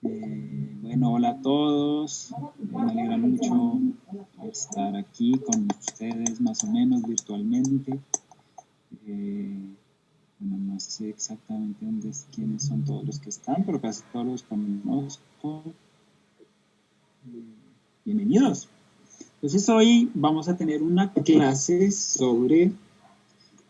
Bueno, hola a todos. Me alegra mucho estar aquí con ustedes, más o menos virtualmente. Bueno, no sé exactamente quiénes son todos los que están, pero casi todos los conozco. Bienvenidos. Entonces hoy vamos a tener una clase sobre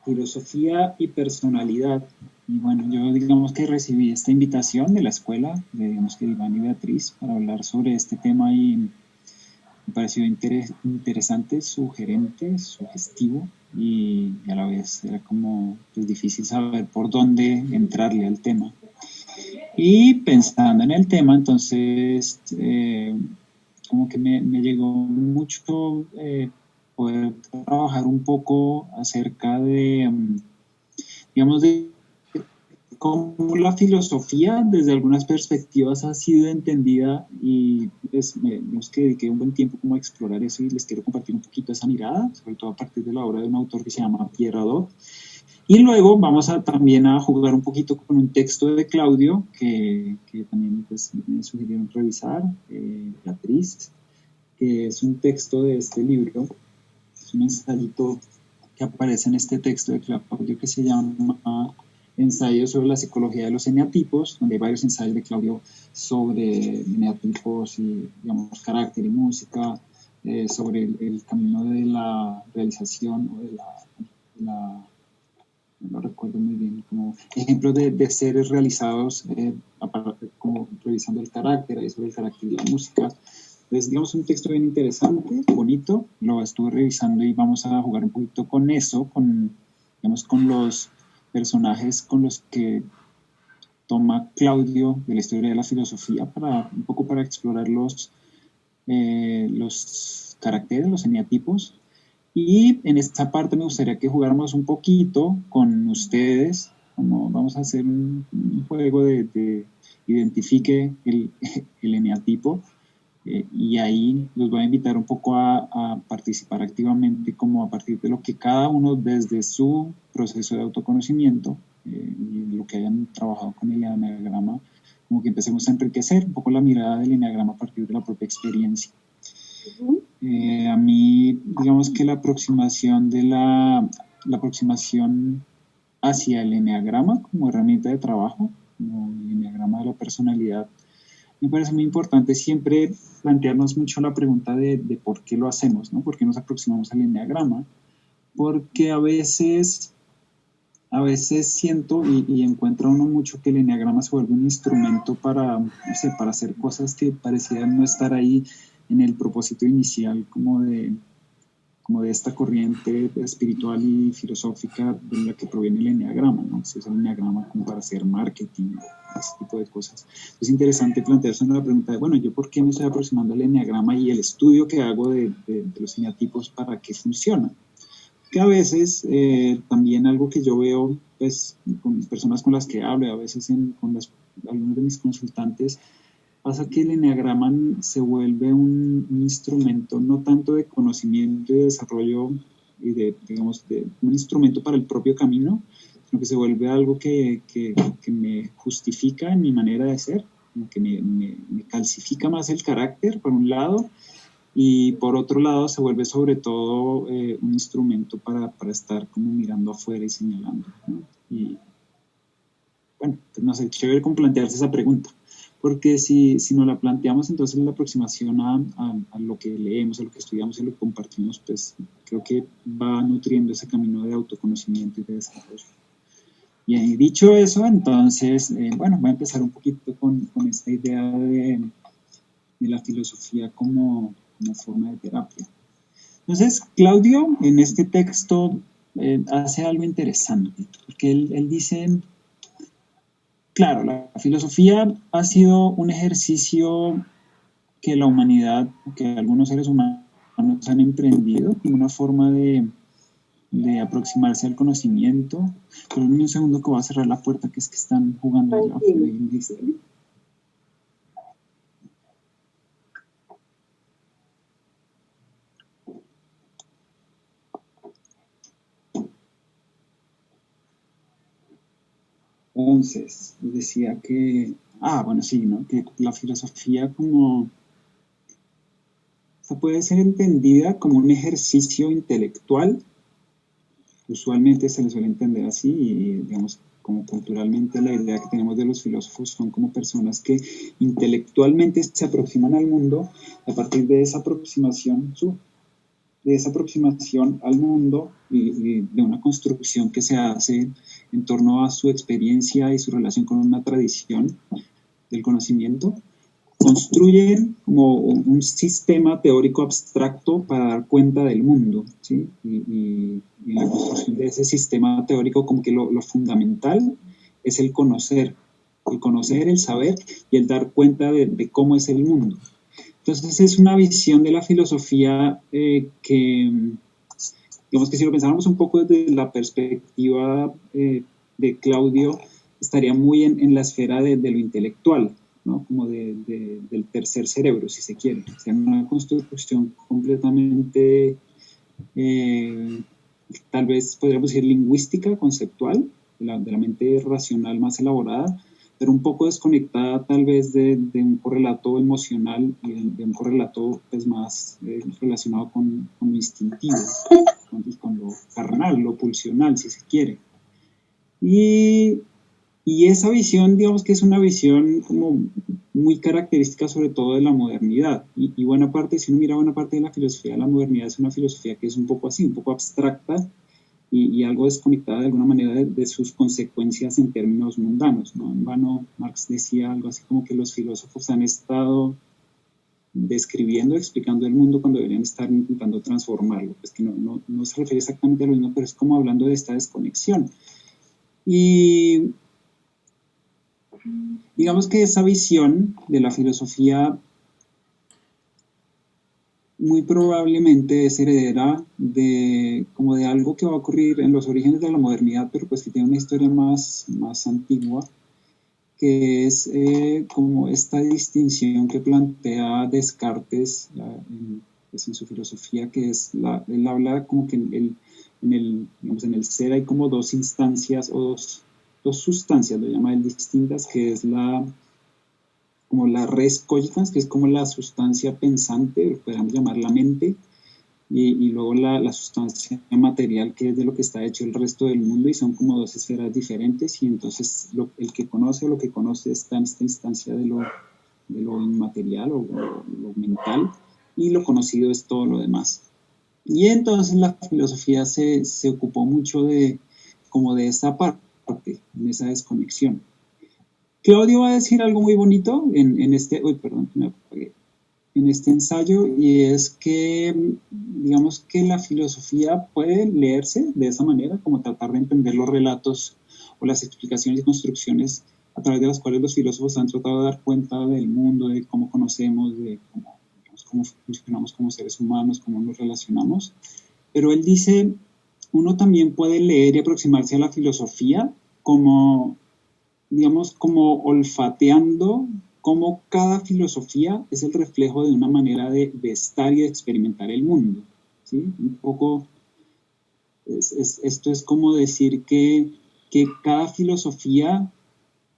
filosofía y personalidad. Y bueno, yo digamos que recibí esta invitación de la escuela, digamos que Iván y Beatriz, para hablar sobre este tema y me pareció interesante, sugerente, sugestivo y a la vez era como pues, difícil saber por dónde entrarle al tema. Y pensando en el tema, entonces como que me llegó mucho poder trabajar un poco acerca de, digamos, de cómo la filosofía desde algunas perspectivas ha sido entendida y pues digamos que dediqué un buen tiempo como a explorar eso y les quiero compartir un poquito esa mirada, sobre todo a partir de la obra de un autor que se llama Pierre Hadot. Y luego vamos también a jugar un poquito con un texto de Claudio que también pues, me sugirieron revisar, Beatriz, que es un texto de este libro, es un ensayito que aparece en este texto de Claudio que se llama Ensayos sobre la psicología de los eneatipos, donde hay varios ensayos de Claudio sobre eneatipos y, digamos, carácter y música, sobre el camino de la realización o de la no lo recuerdo muy bien, como ejemplos de seres realizados, como revisando el carácter, ahí sobre el carácter de la música. Entonces, digamos, un texto bien interesante, bonito, lo estuve revisando y vamos a jugar un poquito con eso, digamos, con los personajes con los que toma Claudio de la historia de la filosofía, un poco para explorar los caracteres, los eneatipos, y en esta parte me gustaría que jugáramos un poquito con ustedes, como vamos a hacer un juego de identifique el eneatipo, y ahí los voy a invitar un poco a participar activamente como a partir de lo que cada uno desde su proceso de autoconocimiento y lo que hayan trabajado con el eneagrama, como que empecemos a enriquecer un poco la mirada del eneagrama a partir de la propia experiencia. A mí, digamos que la aproximación hacia el eneagrama como herramienta de trabajo, como el eneagrama de la personalidad, me parece muy importante siempre plantearnos mucho la pregunta de por qué lo hacemos, ¿no? ¿Por qué nos aproximamos al eneagrama? Porque a veces siento y encuentra uno mucho que el eneagrama se vuelve un instrumento para, no sé, para hacer cosas que parecían no estar ahí en el propósito inicial como de esta corriente espiritual y filosófica de la que proviene el eneagrama, ¿no? Se usa el eneagrama como para hacer marketing, ese tipo de cosas. Es interesante plantearse una pregunta de, bueno, ¿yo por qué me estoy aproximando al eneagrama y el estudio que hago de los eneatipos para qué funciona? Que a veces también algo que yo veo pues, con personas con las que hablo, a veces algunos de mis consultantes, pasa que el eneagrama se vuelve un instrumento no tanto de conocimiento y de desarrollo y digamos, un instrumento para el propio camino, sino que se vuelve algo que me justifica en mi manera de ser, que me calcifica más el carácter, por un lado, y por otro lado se vuelve sobre todo un instrumento para estar como mirando afuera y señalando, ¿no? Y bueno, pues no sé, chévere con plantearse esa pregunta, porque si nos la planteamos entonces la aproximación a lo que leemos, a lo que estudiamos y lo que compartimos, pues creo que va nutriendo ese camino de autoconocimiento y de desarrollo. Y dicho eso, entonces, bueno, voy a empezar un poquito con esta idea de la filosofía como forma de terapia. Entonces, Claudio en este texto hace algo interesante, porque él dice, claro, la filosofía ha sido un ejercicio que la humanidad, que algunos seres humanos han emprendido como una forma de aproximarse al conocimiento. Pero en un segundo que voy a cerrar la puerta, que es que están jugando allá afuera. Y 11, decía que Bueno, sí, ¿no? Que la filosofía como, o sea, puede ser entendida como un ejercicio intelectual. Usualmente se le suele entender así y, digamos, como culturalmente la idea que tenemos de los filósofos son como personas que intelectualmente se aproximan al mundo. A partir de esa aproximación, al mundo y de una construcción que se hace en torno a su experiencia y su relación con una tradición del conocimiento, construyen como un sistema teórico abstracto para dar cuenta del mundo, ¿sí? Y la construcción de ese sistema teórico, como que lo fundamental es el conocer, el saber y el dar cuenta de cómo es el mundo. Entonces es una visión de la filosofía que, digamos que si lo pensáramos un poco desde la perspectiva de Claudio, estaría muy en la esfera de lo intelectual, ¿no? Como del tercer cerebro, si se quiere. O sea, una construcción completamente, tal vez podríamos decir lingüística, conceptual, de la mente racional más elaborada, pero un poco desconectada tal vez de un correlato emocional y de un correlato pues, más relacionado con lo instintivo, con lo carnal, lo pulsional, si se quiere. Y esa visión, digamos que es una visión como muy característica sobre todo de la modernidad. Y buena parte, si uno mira buena parte de la filosofía de la modernidad, es una filosofía que es un poco así, un poco abstracta y algo desconectada de alguna manera de sus consecuencias en términos mundanos, ¿no? En vano, Marx decía algo así como que los filósofos han estado describiendo, explicando el mundo cuando deberían estar intentando transformarlo. Pues que no se refiere exactamente a lo mismo, pero es como hablando de esta desconexión. Y digamos que esa visión de la filosofía muy probablemente es heredera como de algo que va a ocurrir en los orígenes de la modernidad, pero pues que tiene una historia más antigua, que es como esta distinción que plantea Descartes pues en su filosofía, que es, él habla como que digamos, en el ser hay como dos instancias o dos sustancias, lo llama él distintas, que es como la res cogitans, que es como la sustancia pensante, podríamos llamar la mente, y luego la sustancia material, que es de lo que está hecho el resto del mundo, y son como dos esferas diferentes, y entonces el que conoce o lo que conoce está en esta instancia de lo inmaterial o lo mental, y lo conocido es todo lo demás. Y entonces la filosofía se ocupó mucho como de esa parte, en esa desconexión. Claudio va a decir algo muy bonito en este, en este ensayo, y es que, digamos que la filosofía puede leerse de esa manera, como tratar de entender los relatos o las explicaciones y construcciones a través de las cuales los filósofos han tratado de dar cuenta del mundo, de cómo conocemos, de cómo funcionamos como seres humanos, cómo nos relacionamos. Pero él dice, uno también puede leer y aproximarse a la filosofía como, digamos, como olfateando cómo cada filosofía es el reflejo de una manera de estar y de experimentar el mundo, ¿sí? Un poco, esto es como decir que cada filosofía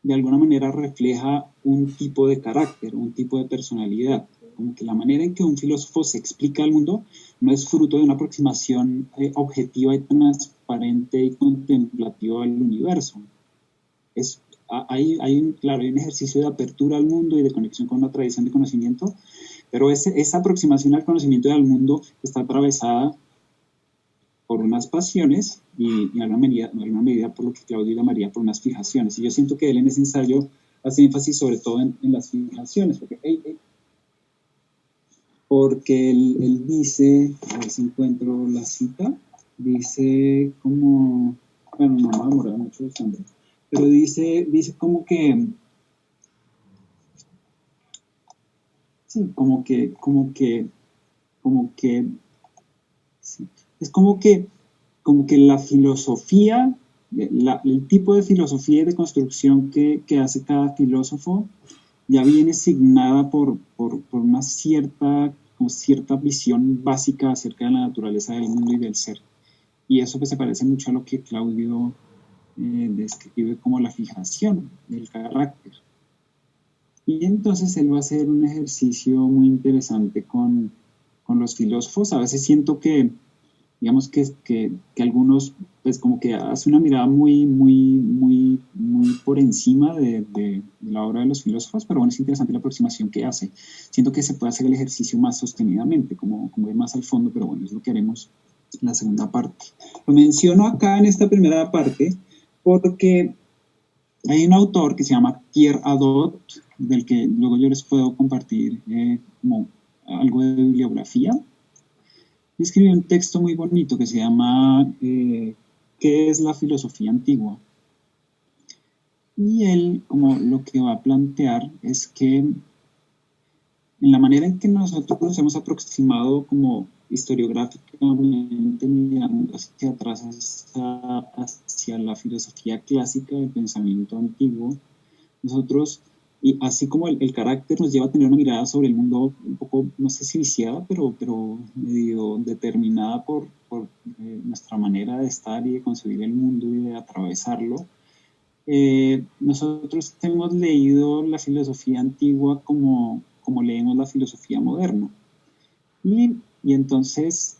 de alguna manera refleja un tipo de carácter, un tipo de personalidad. Como que la manera en que un filósofo se explica al mundo no es fruto de una aproximación objetiva y transparente y contemplativa al universo. Claro, hay un ejercicio de apertura al mundo y de conexión con una tradición de conocimiento, pero esa aproximación al conocimiento y al mundo está atravesada por unas pasiones y en alguna medida por lo que Claudio llamaría por unas fijaciones. Y yo siento que él en ese ensayo hace énfasis sobre todo en las fijaciones, porque él dice, a ver si encuentro la cita, dice como, bueno, no me va a demorar mucho buscando, pero dice como que, sí, sí, es como que la filosofía, el tipo de filosofía y de construcción que hace cada filósofo ya viene signada por una cierta visión básica acerca de la naturaleza del mundo y del ser. Y eso pues se parece mucho a lo que Claudio describe como la fijación del carácter. Y entonces él va a hacer un ejercicio muy interesante con los filósofos. A veces siento que, digamos que algunos, pues como que hace una mirada muy por encima de la obra de los filósofos, pero bueno, es interesante la aproximación que hace. Siento que se puede hacer el ejercicio más sostenidamente, como ir más al fondo, pero bueno, es lo que haremos en la segunda parte. Lo menciono acá en esta primera parte porque hay un autor que se llama Pierre Hadot, del que luego yo les puedo compartir como algo de bibliografía. Escribió un texto muy bonito que se llama ¿Qué es la filosofía antigua? Y él, como lo que va a plantear es que en la manera en que nosotros nos hemos aproximado como historiográficamente mirando hacia atrás hacia la filosofía clásica del pensamiento antiguo, nosotros, y así como el carácter nos lleva a tener una mirada sobre el mundo un poco, no sé si viciada, pero medio determinada por nuestra manera de estar y de concebir el mundo y de atravesarlo. Nosotros hemos leído la filosofía antigua como leemos la filosofía moderna. Y entonces,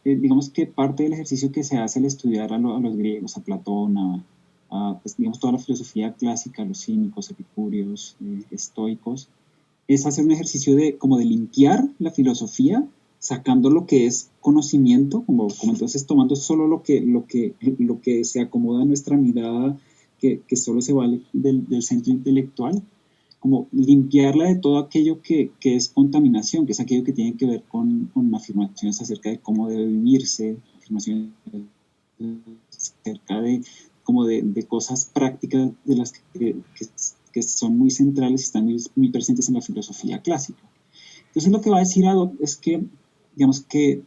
digamos que parte del ejercicio que se hace al estudiar a los griegos, a Platón, pues, digamos, toda la filosofía clásica, los cínicos, epicúreos, estoicos, es hacer un ejercicio como de limpiar la filosofía, sacando lo que es conocimiento, como entonces tomando solo lo que se acomoda a nuestra mirada, que solo se vale del centro intelectual, como limpiarla de todo aquello que es contaminación, que es aquello que tiene que ver con afirmaciones acerca de cómo debe vivirse, afirmaciones acerca de cosas prácticas de las que son muy centrales y están muy presentes en la filosofía clásica. Entonces lo que va a decir Hadot es que, digamos que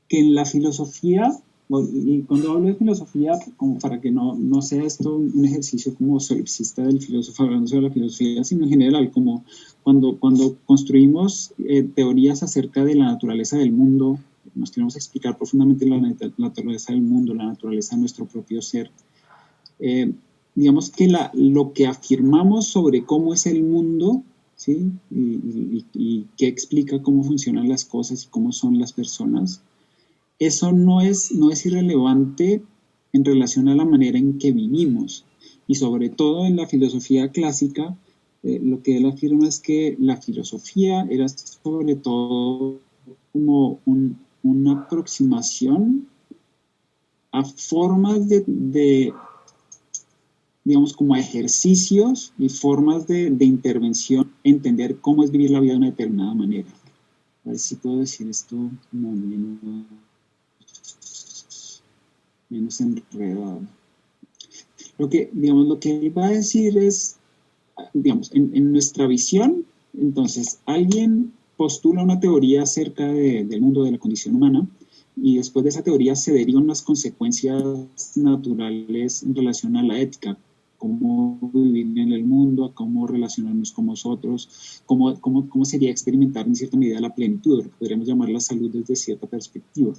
en la filosofía, y cuando hablo de filosofía, como para que no sea esto un ejercicio como solipsista del filósofo hablando sobre la filosofía, sino en general, como cuando construimos teorías acerca de la naturaleza del mundo, nos queremos explicar profundamente la naturaleza del mundo, la naturaleza de nuestro propio ser. Digamos que lo que afirmamos sobre cómo es el mundo, ¿sí? y qué explica cómo funcionan las cosas y cómo son las personas, eso no es irrelevante en relación a la manera en que vivimos. Y sobre todo en la filosofía clásica, lo que él afirma es que la filosofía era sobre todo como una aproximación a formas de digamos, como a ejercicios y formas de intervención, entender cómo es vivir la vida de una determinada manera. A ver si puedo decir esto como menos enredado. Lo que él va a decir es, digamos, en nuestra visión, entonces, alguien postula una teoría acerca del mundo, de la condición humana, y después de esa teoría se derivan las consecuencias naturales en relación a la ética, cómo vivir en el mundo, cómo relacionarnos con nosotros, cómo sería experimentar en cierta medida la plenitud, lo que podríamos llamar la salud desde cierta perspectiva.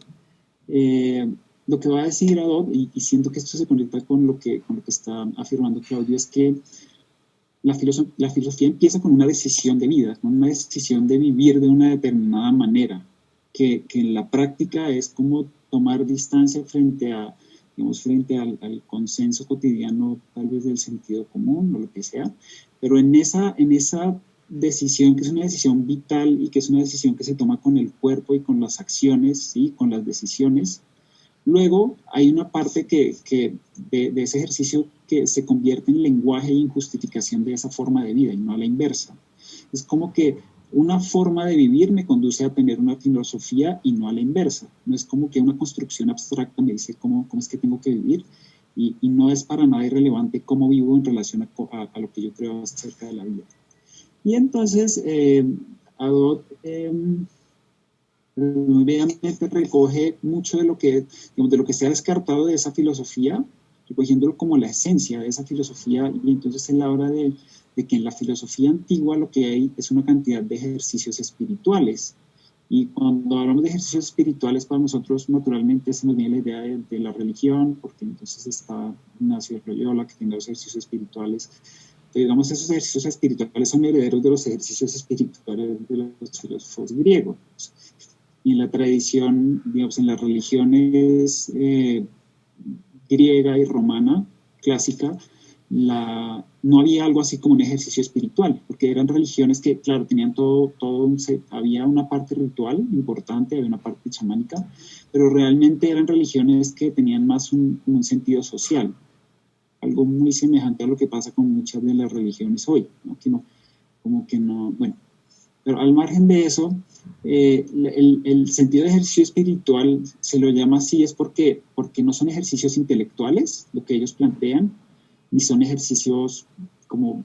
Lo que va a decir Hadot, y siento que esto se conecta con lo que está afirmando Claudio, es que la filosofía empieza con una decisión de vida, con una decisión de vivir de una determinada manera, que en la práctica es como tomar distancia frente al consenso cotidiano, tal vez del sentido común o lo que sea, pero en esa decisión, que es una decisión vital y que es una decisión que se toma con el cuerpo y con las acciones, ¿sí? Con las decisiones. Luego hay una parte de ese ejercicio que se convierte en lenguaje y en justificación de esa forma de vida y no a la inversa. Es como que una forma de vivir me conduce a tener una filosofía y no a la inversa. No es como que una construcción abstracta me dice cómo es que tengo que vivir y no es para nada irrelevante cómo vivo en relación a lo que yo creo acerca de la vida. Y entonces Hadot muy bellamente recoge mucho de lo que se ha descartado de esa filosofía, recogiéndolo como la esencia de esa filosofía, y entonces él habla de que en la filosofía antigua lo que hay es una cantidad de ejercicios espirituales. Y cuando hablamos de ejercicios espirituales, para nosotros naturalmente se nos viene la idea de la religión, porque entonces está Ignacio de Loyola, que tenga los ejercicios espirituales, digamos, esos ejercicios espirituales son herederos de los ejercicios espirituales de los filósofos griegos. Y en la tradición, digamos, en las religiones griega y romana, clásica, no había algo así como un ejercicio espiritual, porque eran religiones que, claro, tenían había una parte ritual importante, había una parte chamánica, pero realmente eran religiones que tenían más un sentido social, algo muy semejante a lo que pasa con muchas de las religiones hoy, ¿no? Bueno, pero al margen de eso, el sentido de ejercicio espiritual se lo llama así es porque no son ejercicios intelectuales, lo que ellos plantean, ni son ejercicios como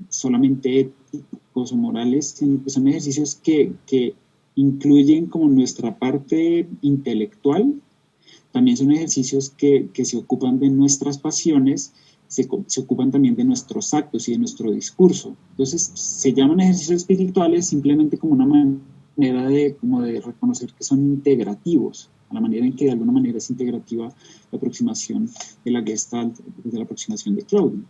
solamente éticos o morales, sino que son ejercicios que incluyen como nuestra parte intelectual. También son ejercicios que se ocupan de nuestras pasiones, se ocupan también de nuestros actos y de nuestro discurso. Entonces, se llaman ejercicios espirituales simplemente como una manera de reconocer que son integrativos, a la manera en que de alguna manera es integrativa la aproximación de la Gestalt, de la aproximación de Claudio.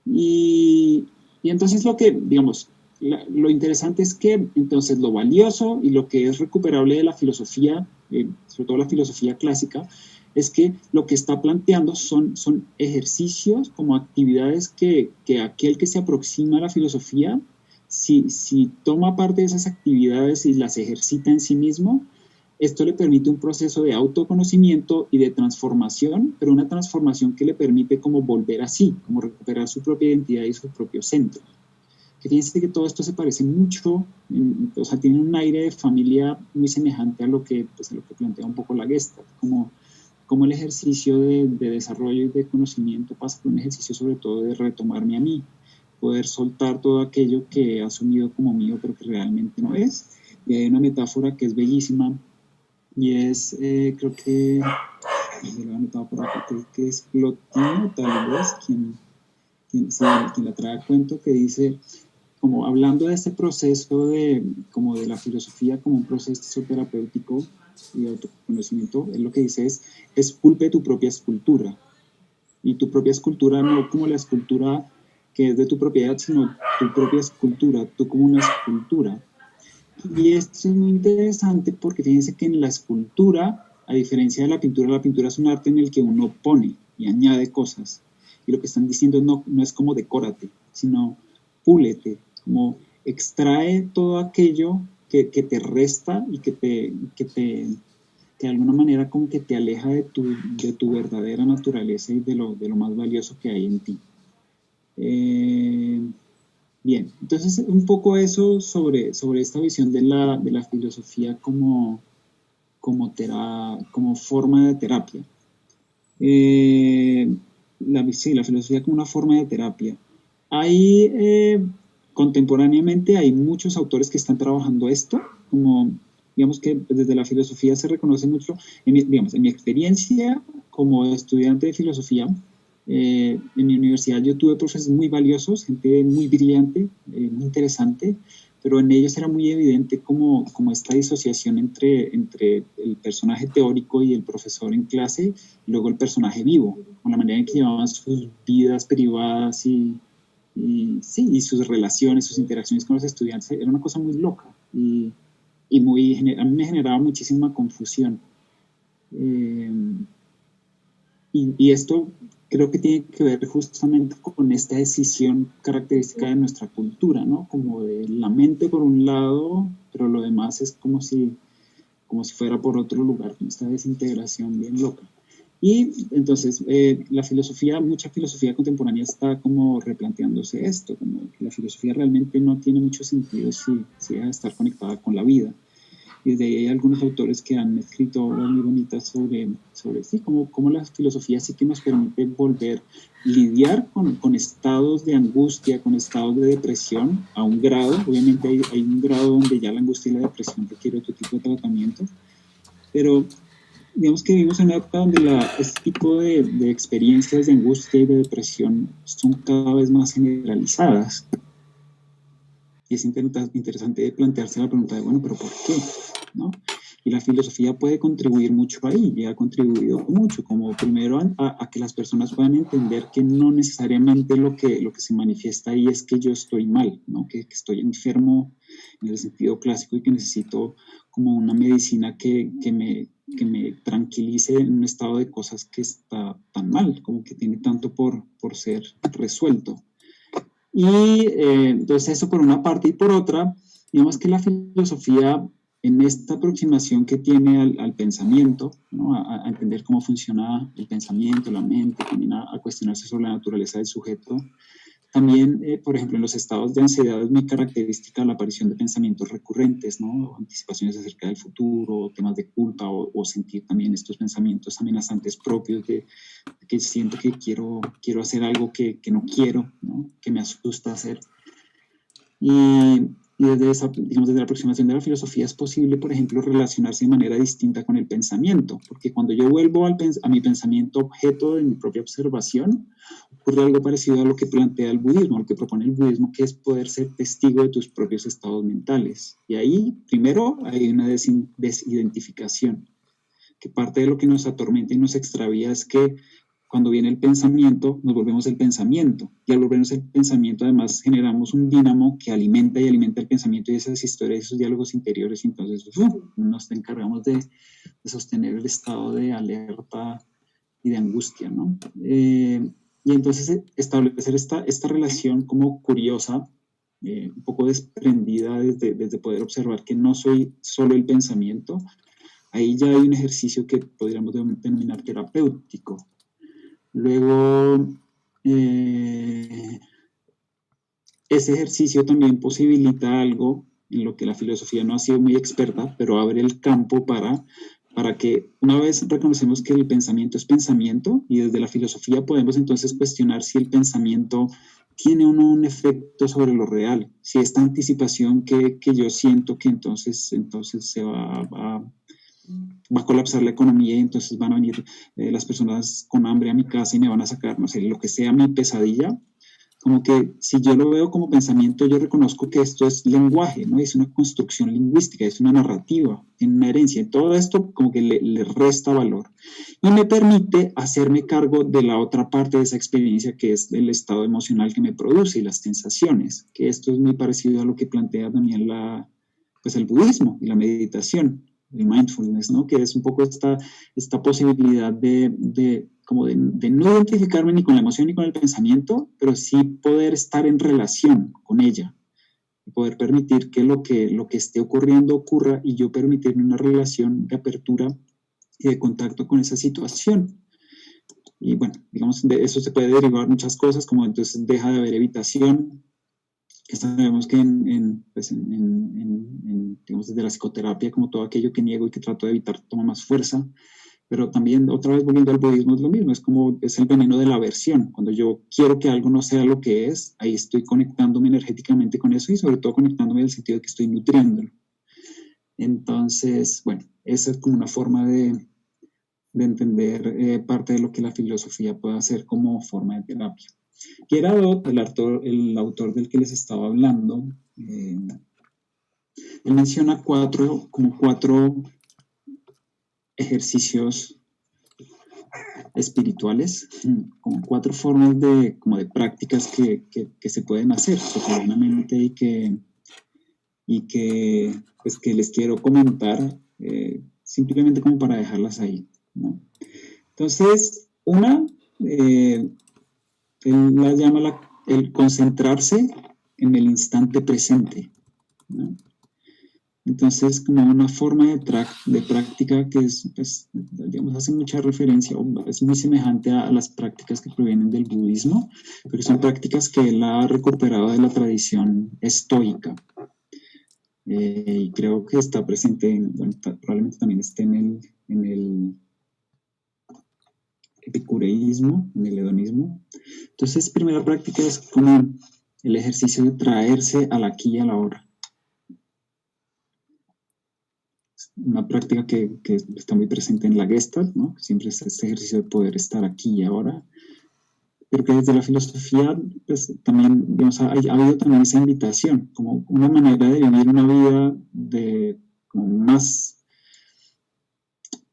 Y entonces lo interesante es que entonces lo valioso y lo que es recuperable de la filosofía, sobre todo la filosofía clásica, es que lo que está planteando son ejercicios como actividades que aquel que se aproxima a la filosofía, si toma parte de esas actividades y las ejercita en sí mismo, esto le permite un proceso de autoconocimiento y de transformación, pero una transformación que le permite como volver así, como recuperar su propia identidad y su propio centro. Que fíjense que todo esto se parece mucho, o sea, tiene un aire de familia muy semejante a lo que plantea un poco la Gestalt, como el ejercicio de desarrollo y de conocimiento pasa por un ejercicio sobre todo de retomarme a mí, poder soltar todo aquello que he asumido como mío, pero que realmente no es. Y hay una metáfora que es bellísima, y es, creo que es Plotino, tal vez, quien la trae a cuento, que dice, como hablando de este proceso de la filosofía como un proceso terapéutico y de autoconocimiento, él lo que dice es esculpe tu propia escultura. Y tu propia escultura no como la escultura que es de tu propiedad, sino tu propia escultura, tú como una escultura. Y esto es muy interesante porque fíjense que en la escultura, a diferencia de la pintura es un arte en el que uno pone y añade cosas. Y lo que están diciendo no es como decórate, sino púlete, como extrae todo aquello que te resta y que de alguna manera como que te aleja de tu verdadera naturaleza y de lo más valioso que hay en ti. Bien, entonces un poco eso sobre esta visión de la filosofía como forma de terapia. La filosofía como una forma de terapia. Contemporáneamente hay muchos autores que están trabajando esto, como digamos que desde la filosofía se reconoce mucho, en mi experiencia como estudiante de filosofía, en mi universidad yo tuve profesores muy valiosos, gente muy brillante, muy interesante, pero en ellos era muy evidente como esta disociación entre el personaje teórico y el profesor en clase, y luego el personaje vivo, con la manera en que llevaban sus vidas privadas y sus relaciones, sus interacciones con los estudiantes, era una cosa muy loca y a mí me generaba muchísima confusión. Y esto creo que tiene que ver justamente con esta decisión característica de nuestra cultura, ¿no? Como de la mente por un lado, pero lo demás es como si fuera por otro lugar, esta desintegración bien loca. Y entonces mucha filosofía contemporánea está como replanteándose esto, como que la filosofía realmente no tiene mucho sentido si deja de estar conectada con la vida. Y de ahí hay algunos autores que han escrito obras muy bonitas sobre cómo la filosofía sí que nos permite lidiar con estados de angustia, con estados de depresión a un grado. Obviamente hay un grado donde ya la angustia y la depresión requiere otro tipo de tratamiento, pero digamos que vivimos en una época donde este tipo de experiencias de angustia y de depresión son cada vez más generalizadas. Y es interesante plantearse la pregunta de, bueno, ¿pero por qué? ¿No? Y la filosofía puede contribuir mucho ahí, y ha contribuido mucho, como primero a que las personas puedan entender que no necesariamente lo que se manifiesta ahí es que yo estoy mal, ¿no? Que estoy enfermo en el sentido clásico y que necesito como una medicina que me tranquilice en un estado de cosas que está tan mal, como que tiene tanto por ser resuelto. Y entonces eso por una parte, y por otra, digamos que la filosofía en esta aproximación que tiene al pensamiento, ¿no? a entender cómo funciona el pensamiento, la mente, también a cuestionarse sobre la naturaleza del sujeto. También, por ejemplo, en los estados de ansiedad es muy característica la aparición de pensamientos recurrentes, ¿no? Anticipaciones acerca del futuro, temas de culpa o sentir también estos pensamientos amenazantes propios de que siento que quiero hacer algo que no quiero, ¿no? Que me asusta hacer. Y desde la aproximación de la filosofía es posible, por ejemplo, relacionarse de manera distinta con el pensamiento, porque cuando yo vuelvo a mi pensamiento objeto de mi propia observación, ocurre algo parecido a lo que plantea el budismo, a lo que propone el budismo, que es poder ser testigo de tus propios estados mentales. Y ahí, primero, hay una desidentificación, que parte de lo que nos atormenta y nos extravía es que cuando viene el pensamiento, nos volvemos el pensamiento. Y al volvernos el pensamiento, además, generamos un dínamo que alimenta y alimenta el pensamiento y esas historias, esos diálogos interiores. Y entonces nos encargamos de sostener el estado de alerta y de angustia, ¿no? Y entonces establecer esta relación como curiosa, un poco desprendida desde poder observar que no soy solo el pensamiento. Ahí ya hay un ejercicio que podríamos denominar terapéutico. Luego, ese ejercicio también posibilita algo en lo que la filosofía no ha sido muy experta, pero abre el campo para que una vez reconocemos que el pensamiento es pensamiento y desde la filosofía podemos entonces cuestionar si el pensamiento tiene o no un efecto sobre lo real, si esta anticipación que yo siento que entonces se va a colapsar la economía y entonces van a venir las personas con hambre a mi casa y me van a sacar, no sé, lo que sea mi pesadilla, como que si yo lo veo como pensamiento, yo reconozco que esto es lenguaje, ¿no? Es una construcción lingüística, es una narrativa, tiene una herencia. Todo esto como que le resta valor y me permite hacerme cargo de la otra parte de esa experiencia que es el estado emocional que me produce y las sensaciones, que esto es muy parecido a lo que plantea también el budismo y la meditación, el mindfulness, ¿no? Que es un poco esta posibilidad de no identificarme ni con la emoción ni con el pensamiento, pero sí poder estar en relación con ella, poder permitir que lo que esté ocurriendo ocurra y yo permitirme una relación de apertura y de contacto con esa situación. Y bueno, digamos, de eso se puede derivar muchas cosas, como entonces deja de haber evitación, que sabemos que digamos, desde la psicoterapia, como todo aquello que niego y que trato de evitar toma más fuerza, pero también otra vez volviendo al budismo es lo mismo, es el veneno de la aversión. Cuando yo quiero que algo no sea lo que es, ahí estoy conectándome energéticamente con eso y sobre todo conectándome en el sentido de que estoy nutriéndolo. Entonces, bueno, esa es como una forma de entender parte de lo que la filosofía puede hacer como forma de terapia. Heródoto, el autor del que les estaba hablando, él menciona cuatro ejercicios espirituales, como cuatro formas de prácticas que se pueden hacer cotidianamente y que les quiero comentar simplemente como para dejarlas ahí, ¿no? Entonces, una, él la llama el concentrarse en el instante presente, ¿no? Entonces, como una forma de práctica que es, digamos, hace mucha referencia, o es muy semejante a las prácticas que provienen del budismo, pero son prácticas que él ha recuperado de la tradición estoica. Y creo que está presente, probablemente también esté en el epicureísmo, en el hedonismo. Entonces, primera práctica es como el ejercicio de traerse al aquí y a la hora. Una práctica que está muy presente en la Gestalt, ¿no? Siempre es este ejercicio de poder estar aquí y ahora, pero que desde la filosofía pues, también, digamos, ha habido también esa invitación, como una manera de vivir una vida como más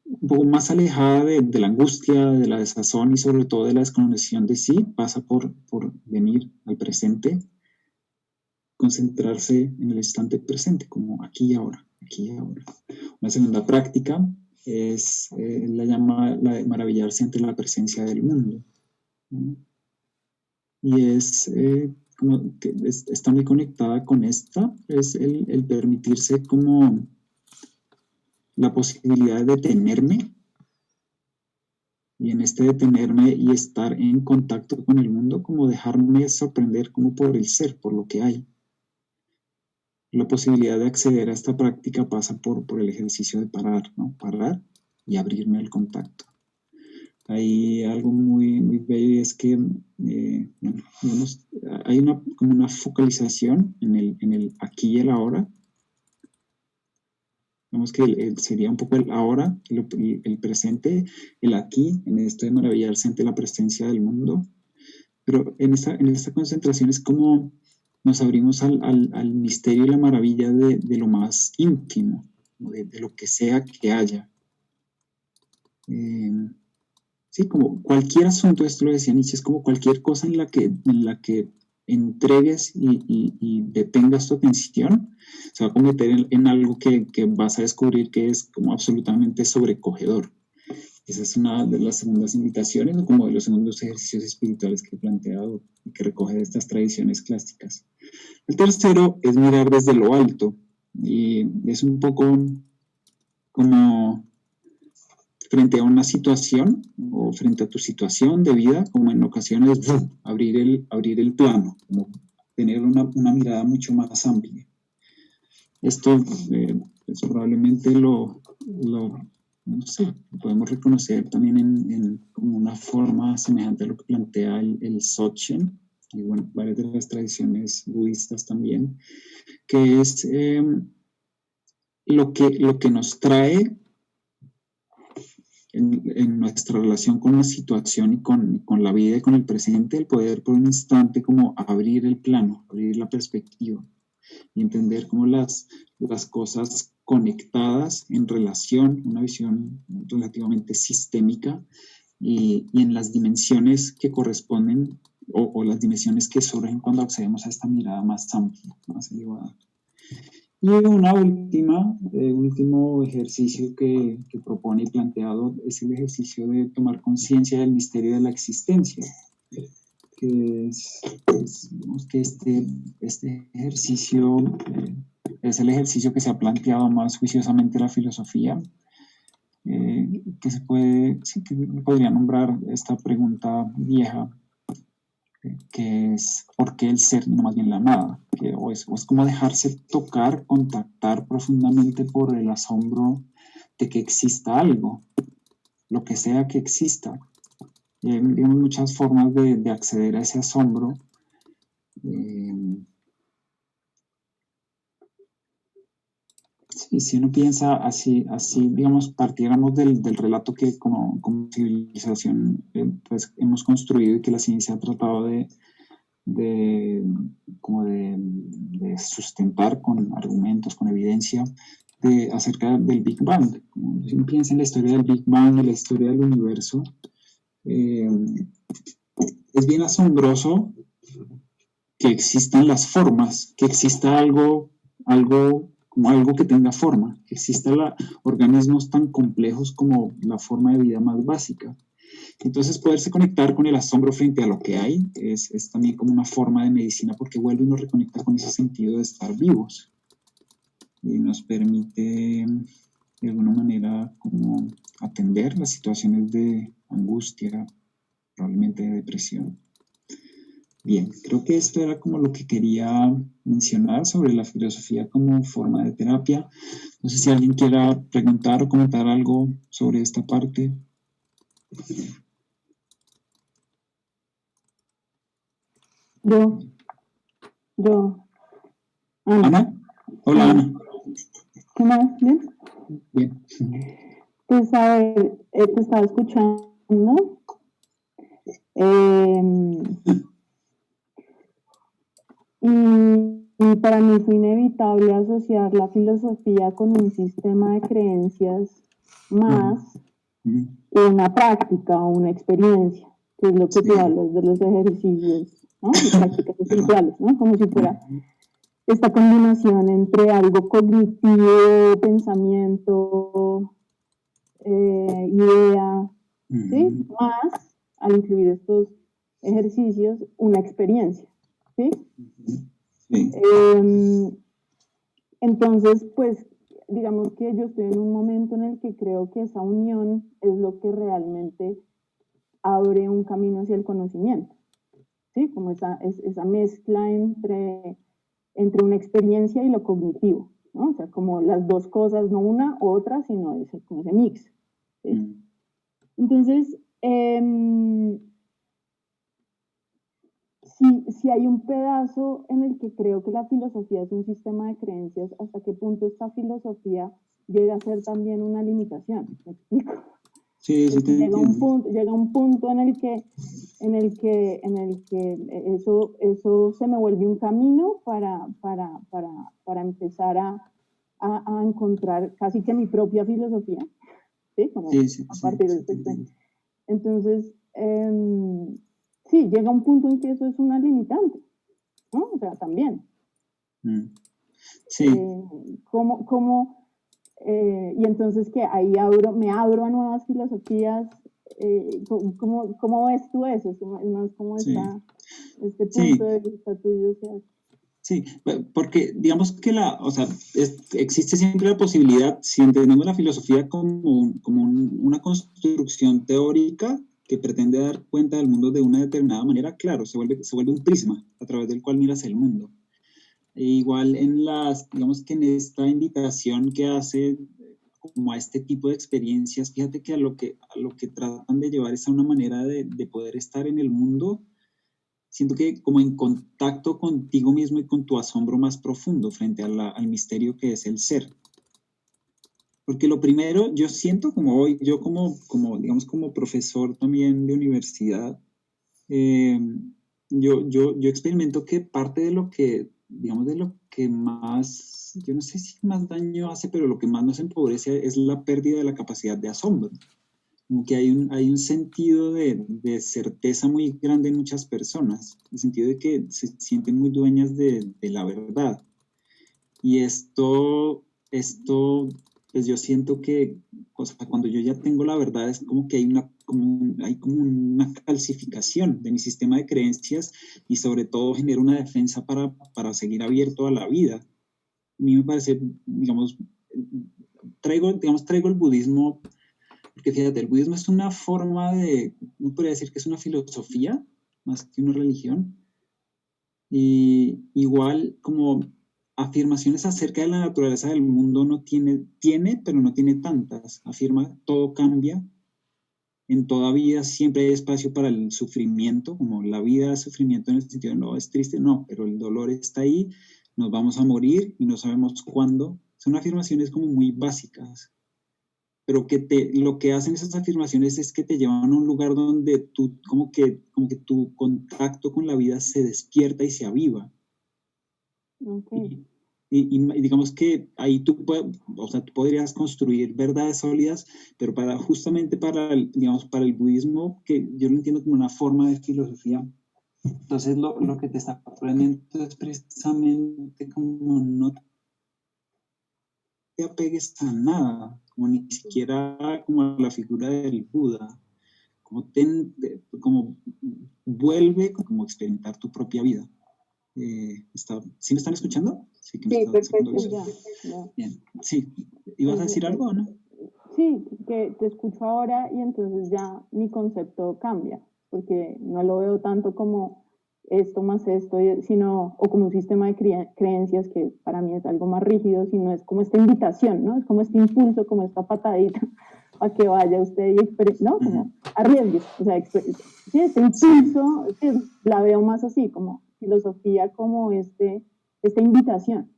un poco más alejada de la angustia, de la desazón y sobre todo de la desconexión de sí, pasa por venir al presente, concentrarse en el instante presente, como aquí y ahora, aquí y ahora. Una segunda práctica es, la llama la de maravillarse ante la presencia del mundo, ¿no? Y es como que está muy conectada con esta, es el permitirse como la posibilidad de detenerme, y en este detenerme y estar en contacto con el mundo, como dejarme sorprender como por el ser, por lo que hay. La posibilidad de acceder a esta práctica pasa por el ejercicio de parar, ¿no? Parar y abrirme al contacto. Hay algo muy, muy bello y es que bueno, digamos, hay como una focalización en el aquí y el ahora. Digamos que sería un poco el ahora, el presente, el aquí, en esto de maravillarse ante la presencia del mundo. Pero en esta concentración es como nos abrimos al misterio y la maravilla de lo más íntimo, de lo que sea que haya. Sí, como cualquier asunto, esto lo decía Nietzsche, es como cualquier cosa en la que entregues y detengas tu atención, se va a convertir en algo que vas a descubrir que es como absolutamente sobrecogedor. Esa es una de las segundas invitaciones, o como de los segundos ejercicios espirituales que he planteado y que recoge de estas tradiciones clásicas. El tercero es mirar desde lo alto, y es un poco como frente a una situación o frente a tu situación de vida, como en ocasiones abrir el plano, como tener una mirada mucho más amplia. Esto pues probablemente no sé, lo podemos reconocer también como una forma semejante a lo que plantea el Dzogchen, y bueno, varias de las tradiciones budistas también, que es lo que nos trae en nuestra relación con la situación y con la vida y con el presente, el poder por un instante como abrir el plano, abrir la perspectiva y entender cómo las cosas conectadas en relación, una visión relativamente sistémica y en las dimensiones que corresponden o las dimensiones que surgen cuando accedemos a esta mirada más amplia, más elevada. Y último ejercicio que propone y planteado es el ejercicio de tomar conciencia del misterio de la existencia, que digamos que este ejercicio es el ejercicio que se ha planteado más juiciosamente la filosofía, que sí, que podría nombrar esta pregunta vieja, que es ¿por qué el ser, no más bien la nada? O es como dejarse tocar, contactar profundamente por el asombro de que exista algo, lo que sea que exista. Y hay muchas formas de acceder a ese asombro. Sí, si uno piensa así digamos, partiéramos del relato que como civilización pues, hemos construido y que la ciencia ha tratado de, de sustentar con argumentos, con evidencia, acerca del Big Bang. Si uno piensa en la historia del Big Bang y la historia del universo, eh, es bien asombroso que existan las formas, que exista como algo que tenga forma, que existan organismos tan complejos como la forma de vida más básica. Entonces, poderse conectar con el asombro frente a lo que hay es también como una forma de medicina, porque vuelve y nos reconecta con ese sentido de estar vivos y nos permite de alguna manera como atender las situaciones de angustia, probablemente de depresión. Bien, creo que esto era como lo que quería mencionar sobre la filosofía como forma de terapia. No sé si alguien quiera preguntar o comentar algo sobre esta parte. Yo. Ana. Hola, Ana. ¿Qué más? ¿Bien? Bien. Pues a ver, te estaba escuchando. Y para mí fue inevitable asociar la filosofía con un sistema de creencias más una práctica o una experiencia, que es lo que tú hablas de los ejercicios, ¿no? De prácticas espirituales, ¿no? Como si fuera esta combinación entre algo cognitivo, pensamiento, idea, ¿sí? Más, al incluir estos ejercicios, una experiencia, ¿sí? Entonces, pues, digamos que yo estoy en un momento en el que creo que esa unión es lo que realmente abre un camino hacia el conocimiento, ¿sí? Como esa mezcla entre una experiencia y lo cognitivo, ¿no? O sea, como las dos cosas, no una u otra, sino como ese mix, ¿sí? Entonces, si hay un pedazo en el que creo que la filosofía es un sistema de creencias, ¿hasta qué punto esta filosofía llega a ser también una limitación? ¿Me explico? Sí, sí, llega un punto en el que eso se me vuelve un camino para empezar a encontrar casi que mi propia filosofía, ¿sí? Como a partir de este. Entonces, sí, llega un punto en que eso es una limitante, ¿no? O sea, también. Sí. Y entonces que ahí me abro a nuevas filosofías. ¿Cómo ves tú eso? Es más como este punto de vista tuyo. Sí, porque digamos que existe siempre la posibilidad, si entendemos la filosofía como una construcción teórica que pretende dar cuenta del mundo de una determinada manera, claro, se vuelve un prisma a través del cual miras el mundo. E igual digamos que en esta invitación que hace como a este tipo de experiencias, fíjate que a lo que tratan de llevar es a una manera de poder estar en el mundo, siento que como en contacto contigo mismo y con tu asombro más profundo frente al misterio que es el ser. Porque lo primero, yo siento yo digamos como profesor también de universidad, yo experimento que parte de lo que, digamos, de lo que más, yo no sé si más daño hace, pero lo que más nos empobrece es la pérdida de la capacidad de asombro. Como que hay un sentido de certeza muy grande en muchas personas, en el sentido de que se sienten muy dueñas de la verdad. Y esto, pues yo siento que cuando yo ya tengo la verdad es como que hay una calcificación de mi sistema de creencias y sobre todo genera una defensa para seguir abierto a la vida. A mí me parece, digamos, traigo el budismo. Porque fíjate, el budismo es una forma no podría decir que es una filosofía, más que una religión. Y igual como afirmaciones acerca de la naturaleza del mundo no tiene, pero no tiene tantas. Afirma, todo cambia, en toda vida siempre hay espacio para el sufrimiento, como la vida es sufrimiento en el sentido de no es triste, no, pero el dolor está ahí, nos vamos a morir y no sabemos cuándo. Son afirmaciones como muy básicas, pero lo que hacen esas afirmaciones es que te llevan a un lugar donde tú, como que tu contacto con la vida se despierta y se aviva. Okay. Y digamos que ahí tú podrías construir verdades sólidas, pero justamente para el budismo, que yo lo entiendo como una forma de filosofía. Entonces lo que te está aprendiendo es precisamente como no te apegues a nada, como ni siquiera como a la figura del Buda, como vuelve como experimentar tu propia vida. ¿Sí me están escuchando? Sí, perfecto. Ya. Bien. Sí, ¿ibas a decir algo o no? Sí, que te escucho ahora y entonces ya mi concepto cambia, porque no lo veo tanto como esto más esto, sino, o como un sistema de creencias que para mí es algo más rígido, sino es como esta invitación, ¿no? Es como este impulso, como esta patadita a que vaya usted y ¿no? Como arriesgue, o sea, sí, este impulso, sí, la veo más así, como filosofía, como esta invitación.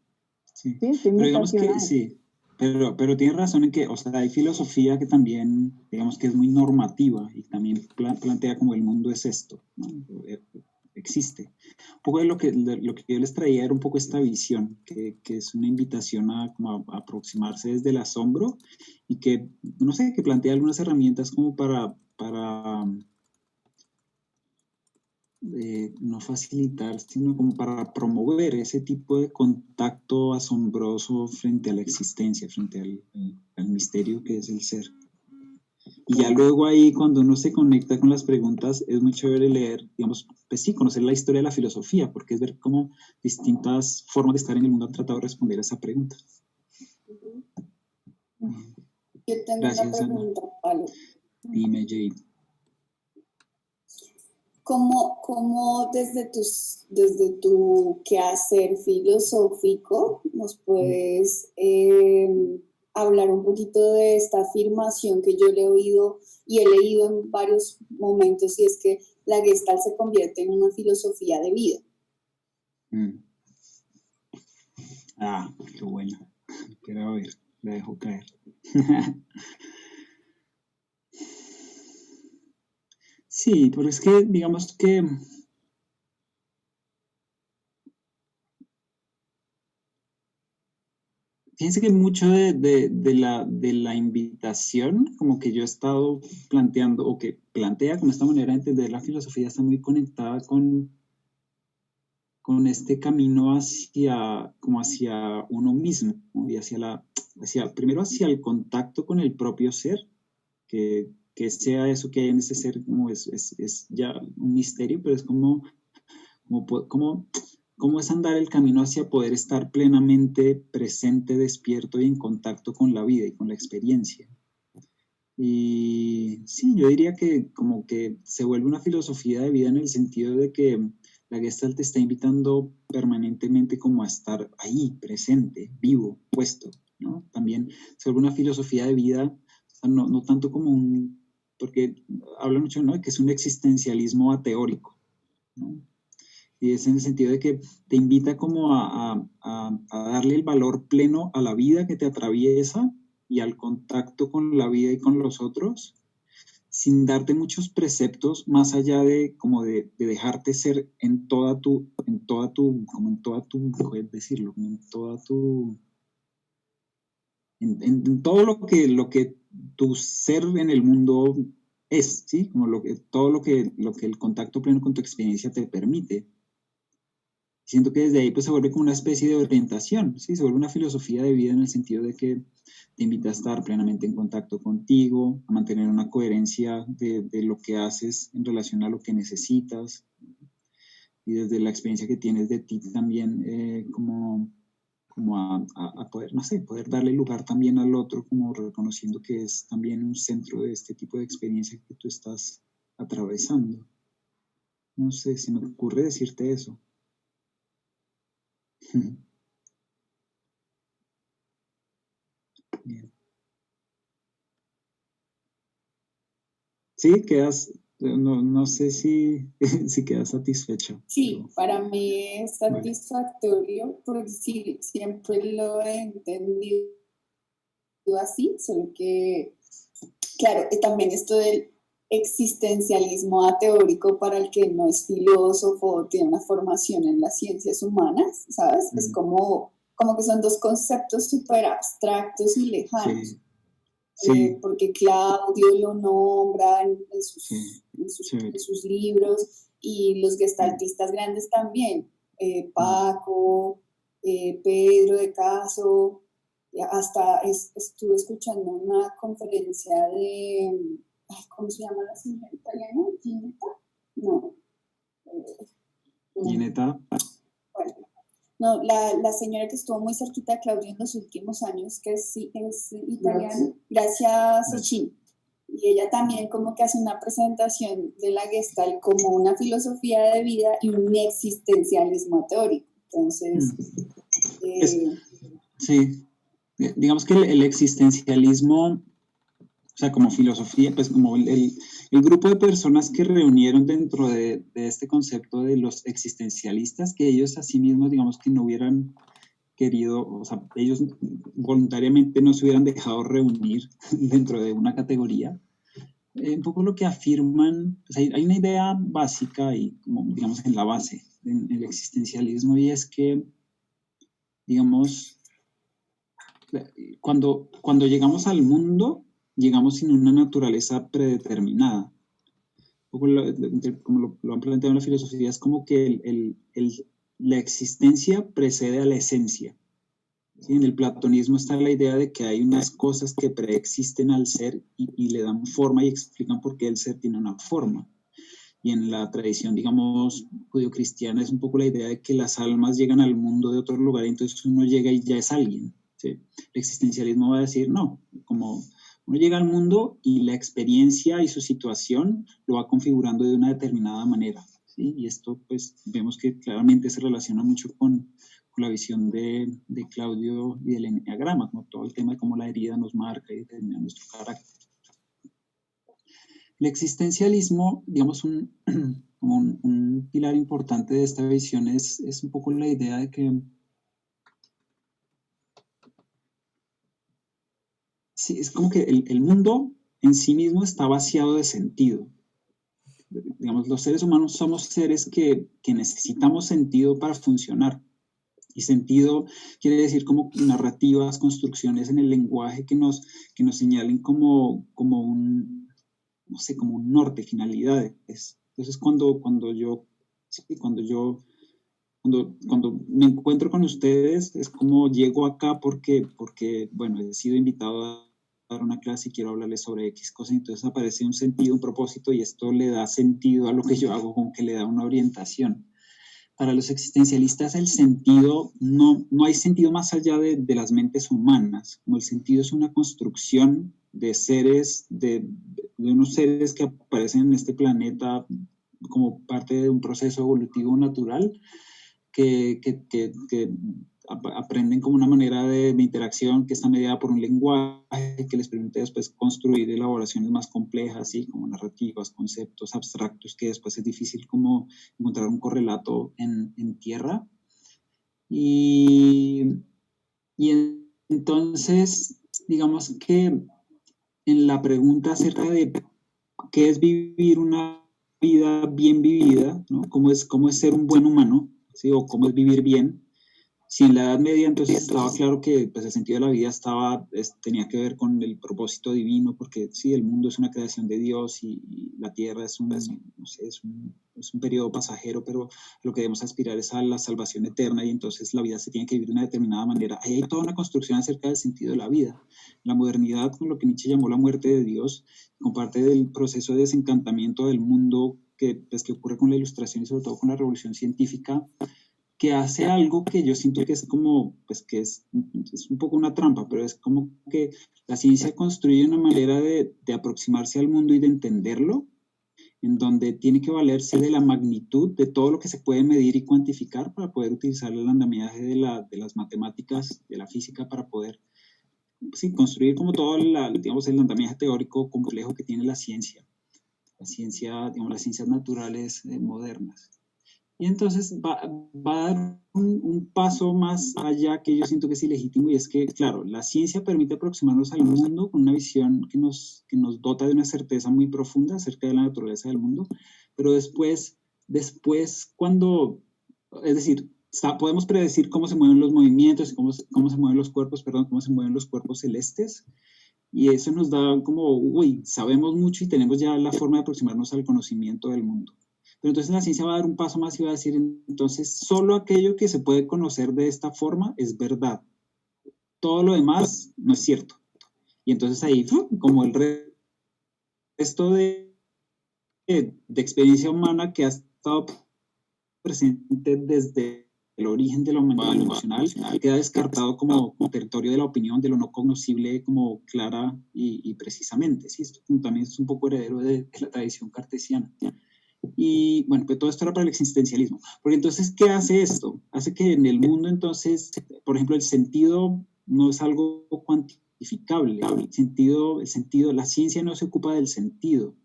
Sí, pero digamos que sí, pero tienes razón en que, o sea, hay filosofía que también, digamos que es muy normativa y también plantea como el mundo es esto, ¿no? existe. Un poco de lo que yo les traía era un poco esta visión, que es una invitación a, como a aproximarse desde el asombro y que, no sé, que plantea algunas herramientas como para no facilitar, sino como para promover ese tipo de contacto asombroso frente a la existencia, frente al misterio que es el ser. Y ya luego ahí, cuando uno se conecta con las preguntas, es muy chévere leer, digamos, pues sí, conocer la historia de la filosofía, porque es ver cómo distintas formas de estar en el mundo han tratado de responder a esa pregunta. Yo tengo Gracias, una pregunta, Pablo. Dime, Jade. ¿Cómo desde tu quehacer filosófico nos puedes hablar un poquito de esta afirmación que yo le he oído y he leído en varios momentos, y es que la Gestalt se convierte en una filosofía de vida? Ah, qué bueno. Pero a ver, la dejo caer. Sí, pero es que, digamos que fíjense que mucho de la invitación, como que yo he estado planteando, o que plantea como esta manera de entender la filosofía, está muy conectada con este camino como hacia uno mismo, ¿no? Y primero hacia el contacto con el propio ser, que sea eso que hay en ese ser, como es ya un misterio, pero es cómo es andar el camino hacia poder estar plenamente presente, despierto y en contacto con la vida y con la experiencia. Y sí, yo diría que como que se vuelve una filosofía de vida en el sentido de que la Gestalt te está invitando permanentemente como a estar ahí, presente, vivo, puesto, ¿no? También se vuelve una filosofía de vida, o sea, no tanto como porque habla mucho, ¿no?, de que es un existencialismo ateórico, ¿no? Y es en el sentido de que te invita como a darle el valor pleno a la vida que te atraviesa y al contacto con la vida y con los otros, sin darte muchos preceptos más allá de como de dejarte ser en todo lo que tu ser en el mundo es, ¿sí? Como todo lo que el contacto pleno con tu experiencia te permite. Siento que desde ahí pues se vuelve como una especie de orientación, ¿sí? Se vuelve una filosofía de vida en el sentido de que te invita a estar plenamente en contacto contigo, a mantener una coherencia de lo que haces en relación a lo que necesitas, y desde la experiencia que tienes de ti también, como a poder, no sé, poder darle lugar también al otro, como reconociendo que es también un centro de este tipo de experiencia que tú estás atravesando. No sé, se me ocurre decirte eso. Bien. Sí, no sé si, si quedas satisfecho. Sí, para mí es satisfactorio, porque sí, siempre lo he entendido así, solo que, claro, también esto del existencialismo ateórico para el que no es filósofo, tiene una formación en las ciencias humanas, ¿sabes? Es como que son dos conceptos súper abstractos y lejanos. Sí. Porque Claudio lo nombra en sus libros, y los gestaltistas grandes también, Paco, Pedro de Caso. Hasta estuve escuchando una conferencia de, ¿cómo se llama la señora italiana? ¿Ginetta? No. ¿Ginetta? Bueno, no, la señora que estuvo muy cerquita de Claudio en los últimos años, que es italiana, Grazia Ceccini. Y ella también como que hace una presentación de la Gestalt como una filosofía de vida y un existencialismo teórico. Entonces, sí, digamos que el existencialismo, o sea, como filosofía, pues como el grupo de personas que reunieron dentro de este concepto de los existencialistas, que ellos a sí mismos, digamos que no hubieran querido, o sea, ellos voluntariamente no se hubieran dejado reunir dentro de una categoría, un poco lo que afirman, pues hay una idea básica y, como, digamos, en la base del existencialismo, y es que, digamos, cuando llegamos al mundo, llegamos sin una naturaleza predeterminada. Un poco como lo han planteado en la filosofía, es como que la existencia precede a la esencia. ¿Sí? En el platonismo está la idea de que hay unas cosas que preexisten al ser y le dan forma y explican por qué el ser tiene una forma. Y en la tradición, digamos, judio-cristiana es un poco la idea de que las almas llegan al mundo de otro lugar y entonces uno llega y ya es alguien. ¿Sí? El existencialismo va a decir, no, como uno llega al mundo y la experiencia y su situación lo va configurando de una determinada manera. ¿Sí? Y esto, pues, vemos que claramente se relaciona mucho con la visión de Claudio y del enneagrama, como todo el tema de cómo la herida nos marca y determina nuestro carácter. El existencialismo, digamos, como un pilar importante de esta visión es un poco la idea de que sí, es como que el mundo en sí mismo está vaciado de sentido. Digamos, los seres humanos somos seres que necesitamos sentido para funcionar. Y sentido quiere decir como narrativas, construcciones en el lenguaje que nos señalen como un, no sé, como un norte, finalidades. Entonces, cuando me encuentro con ustedes, es como llego acá porque, bueno, he sido invitado a dar una clase y quiero hablarles sobre X cosas, entonces aparece un sentido, un propósito, y esto le da sentido a lo que yo hago, como que le da una orientación. Para los existencialistas el sentido, no hay sentido más allá de las mentes humanas, como el sentido es una construcción de seres, de unos seres que aparecen en este planeta como parte de un proceso evolutivo natural, que aprenden como una manera de interacción que está mediada por un lenguaje que les permite después construir elaboraciones más complejas, ¿sí? Como narrativas, conceptos abstractos, que después es difícil como encontrar un correlato en tierra. Y entonces, digamos que en la pregunta acerca de qué es vivir una vida bien vivida, ¿no? ¿Cómo es ser un buen humano? ¿Sí? O cómo es vivir bien. Si en la Edad Media entonces estaba claro que pues, el sentido de la vida tenía que ver con el propósito divino, porque sí, el mundo es una creación de Dios y la tierra es un periodo pasajero, pero lo que debemos aspirar es a la salvación eterna, y entonces la vida se tiene que vivir de una determinada manera. Ahí hay toda una construcción acerca del sentido de la vida. La modernidad, con lo que Nietzsche llamó la muerte de Dios, con parte del proceso de desencantamiento del mundo que ocurre con la Ilustración y sobre todo con la Revolución Científica, que hace algo que yo siento que es como, pues que es un poco una trampa, pero es como que la ciencia construye una manera de aproximarse al mundo y de entenderlo, en donde tiene que valerse de la magnitud de todo lo que se puede medir y cuantificar para poder utilizar el andamiaje de las matemáticas, de la física, para poder sí, construir como todo digamos, el andamiaje teórico complejo que tiene la ciencia, digamos, las ciencias naturales modernas. Y entonces va a dar un paso más allá que yo siento que es ilegítimo, y es que, claro, la ciencia permite aproximarnos al mundo con una visión que nos dota de una certeza muy profunda acerca de la naturaleza del mundo, pero después cuando, es decir, podemos predecir cómo se mueven los movimientos, cómo se mueven los cuerpos, cómo se mueven los cuerpos celestes, y eso nos da como, uy, sabemos mucho y tenemos ya la forma de aproximarnos al conocimiento del mundo. Pero entonces la ciencia va a dar un paso más y va a decir, entonces, solo aquello que se puede conocer de esta forma es verdad. Todo lo demás no es cierto. Y entonces ahí, como el resto de experiencia humana que ha estado presente desde el origen de la humanidad emocional, queda descartado como territorio de la opinión, de lo no cognoscible, como clara y precisamente. ¿Sí? Esto también es un poco heredero de la tradición cartesiana. Y bueno, pues todo esto era para el existencialismo. Porque entonces, ¿qué hace esto? Hace que en el mundo, entonces, por ejemplo, el sentido no es algo cuantificable. El sentido, la ciencia no se ocupa del sentido,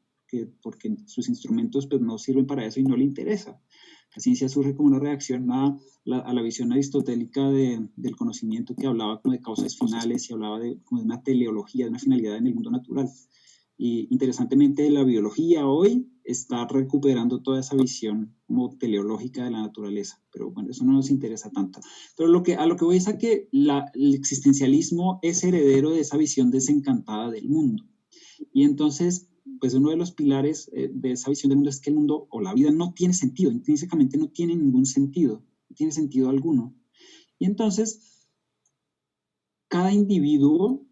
porque sus instrumentos pues, no sirven para eso y no le interesa. La ciencia surge como una reacción a la visión aristotélica del conocimiento, que hablaba como de causas finales y hablaba como de una teleología, de una finalidad en el mundo natural. Y interesantemente la biología hoy está recuperando toda esa visión como teleológica de la naturaleza, pero bueno, eso no nos interesa tanto. Pero a lo que voy es a que el existencialismo es heredero de esa visión desencantada del mundo. Y entonces, pues uno de los pilares de esa visión del mundo es que el mundo o la vida no tiene sentido, intrínsecamente no tiene ningún sentido, no tiene sentido alguno. Y entonces, cada individuo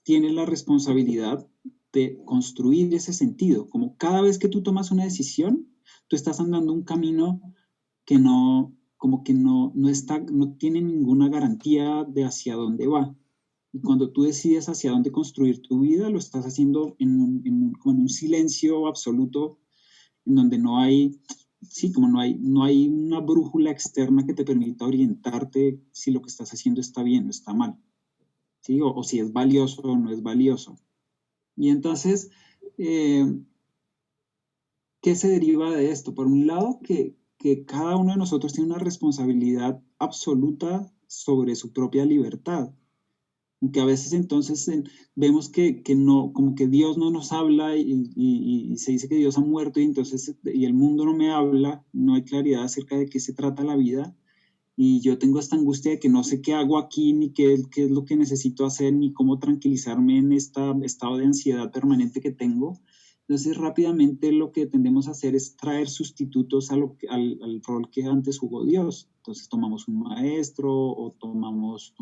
tiene la responsabilidad de construir ese sentido. Como cada vez que tú tomas una decisión, tú estás andando un camino que no, como que no tiene ninguna garantía de hacia dónde va. Y cuando tú decides hacia dónde construir tu vida, lo estás haciendo como en un silencio absoluto, en donde no hay, sí, como no hay una brújula externa que te permita orientarte si lo que estás haciendo está bien o está mal, ¿sí? O si es valioso o no es valioso. Y entonces, ¿qué se deriva de esto? Por un lado, que cada uno de nosotros tiene una responsabilidad absoluta sobre su propia libertad. Aunque a veces entonces vemos que no, como que Dios no nos habla y se dice que Dios ha muerto y entonces y el mundo no me habla, no hay claridad acerca de qué se trata la vida y yo tengo esta angustia de que no sé qué hago aquí, ni qué es lo que necesito hacer, ni cómo tranquilizarme en este estado de ansiedad permanente que tengo. Entonces rápidamente lo que tendemos a hacer es traer sustitutos al rol que antes jugó Dios. Entonces tomamos un maestro o tomamos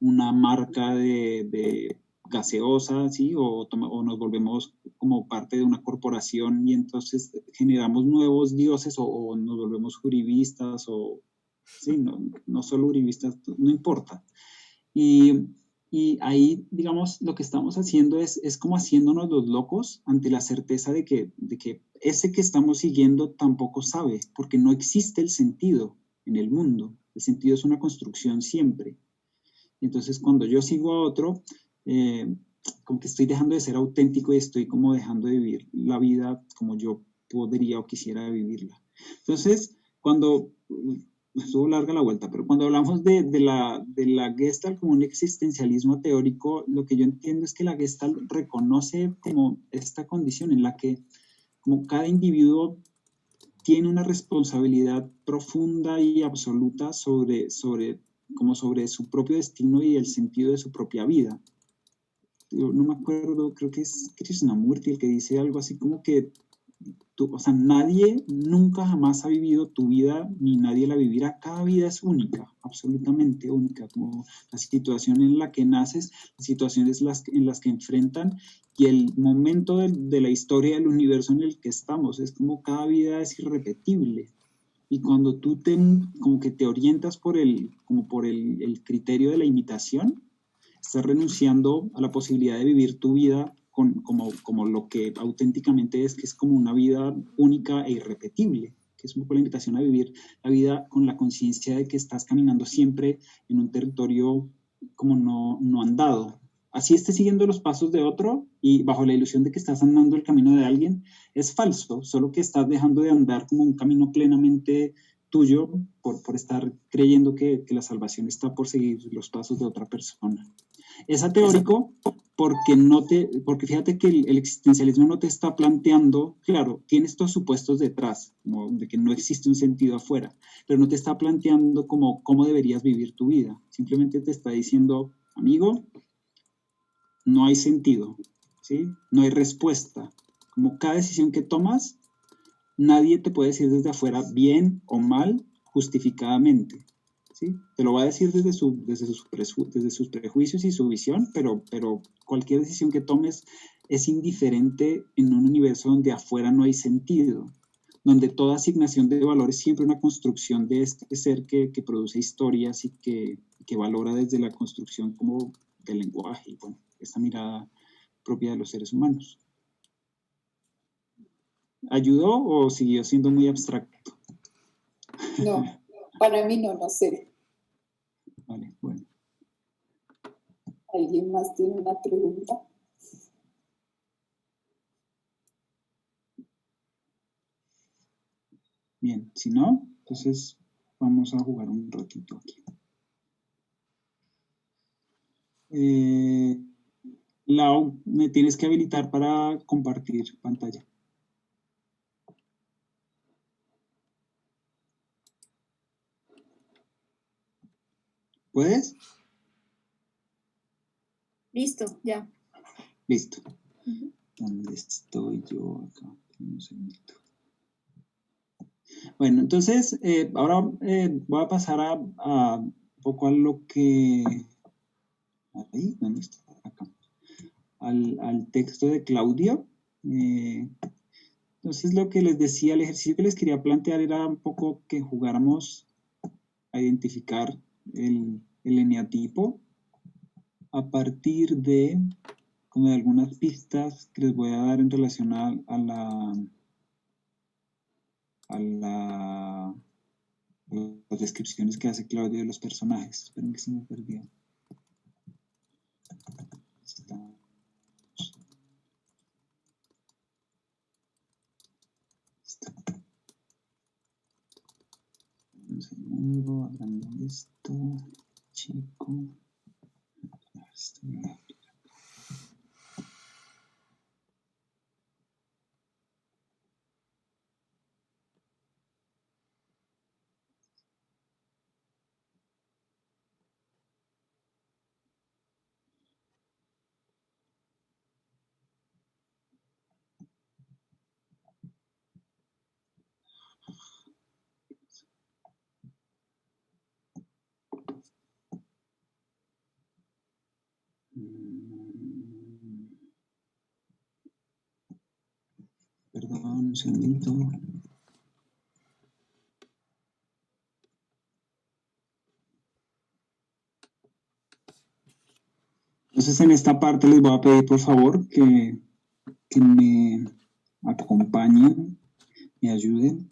una marca de gaseosa, ¿sí? O nos volvemos como parte de una corporación y entonces generamos nuevos dioses o nos volvemos juristas o sí, no solo uribistas, no importa. Y ahí, digamos, lo que estamos haciendo es como haciéndonos los locos ante la certeza de que ese que estamos siguiendo tampoco sabe, porque no existe el sentido en el mundo. El sentido es una construcción siempre. Entonces, cuando yo sigo a otro, como que estoy dejando de ser auténtico y estoy como dejando de vivir la vida como yo podría o quisiera vivirla. Entonces, cuando estuvo larga la vuelta, pero cuando hablamos de la Gestalt como un existencialismo teórico, lo que yo entiendo es que la Gestalt reconoce como esta condición en la que como cada individuo tiene una responsabilidad profunda y absoluta sobre su propio destino y el sentido de su propia vida. Yo no me acuerdo, creo que es Krishnamurti el que dice algo así como que o sea, nadie nunca jamás ha vivido tu vida, ni nadie la vivirá. Cada vida es única, absolutamente única, como la situación en la que naces, las situaciones en las que enfrentan y el momento de la historia del universo en el que estamos. Es como cada vida es irrepetible. Y cuando tú como que te orientas por el criterio de la imitación, estás renunciando a la posibilidad de vivir tu vida como lo que auténticamente es, que es como una vida única e irrepetible, que es un poco la invitación a vivir la vida con la conciencia de que estás caminando siempre en un territorio como no andado. Así estés siguiendo los pasos de otro y bajo la ilusión de que estás andando el camino de alguien, es falso, solo que estás dejando de andar como un camino plenamente tuyo por estar creyendo que la salvación está por seguir los pasos de otra persona. Es ateórico porque fíjate que el existencialismo no te está planteando, claro, tiene estos supuestos detrás, como de que no existe un sentido afuera, pero no te está planteando cómo deberías vivir tu vida. Simplemente te está diciendo, amigo, no hay sentido, ¿sí? No hay respuesta. Como cada decisión que tomas, nadie te puede decir desde afuera bien o mal justificadamente. ¿Sí? Te lo va a decir desde sus prejuicios y su visión, pero cualquier decisión que tomes es indiferente en un universo donde afuera no hay sentido, donde toda asignación de valor es siempre una construcción de este ser que produce historias y que valora desde la construcción como del lenguaje y bueno, esta mirada propia de los seres humanos. ¿Ayudó o siguió siendo muy abstracto? No, para mí no sé. Vale, bueno. ¿Alguien más tiene una pregunta? Bien, si no, entonces vamos a jugar un ratito aquí. Lau, me tienes que habilitar para compartir pantalla. ¿Puedes? Listo, ya. Listo. ¿Dónde estoy yo acá? Un segundito. Bueno, entonces, ahora voy a pasar a un poco a lo que... Ahí, ¿dónde está? Acá. Al texto de Claudio. Entonces, lo que les decía, el ejercicio que les quería plantear era un poco que jugáramos a identificar el eneatipo a partir de, como de algunas pistas que les voy a dar en relación a las descripciones que hace Claudio de los personajes. Esperen que se me perdió. Un segundo, hablando de esto, chico. Perdón, un segundito. Entonces, en esta parte les voy a pedir, por favor, que me acompañen, me ayuden,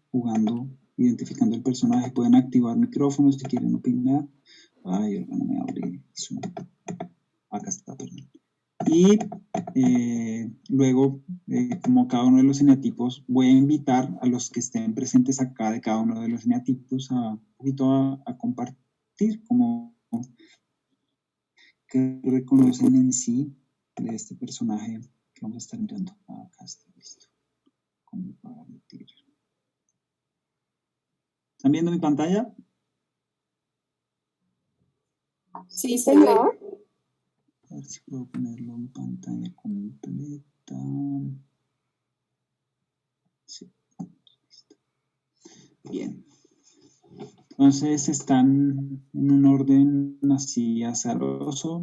jugando, identificando el personaje. Pueden activar micrófonos si quieren opinar. Ay, no me abre Zoom. Acá está, perdón. Y luego, como cada uno de los eneatipos, voy a invitar a los que estén presentes acá de cada uno de los eneatipos a un poquito a compartir como que reconocen en sí de este personaje que vamos a estar mirando. Acá está listo. Compartir. ¿Están viendo mi pantalla? Sí, señor. A ver si puedo ponerlo en pantalla completa. Sí. Listo. Bien. Entonces están en un orden así azaroso.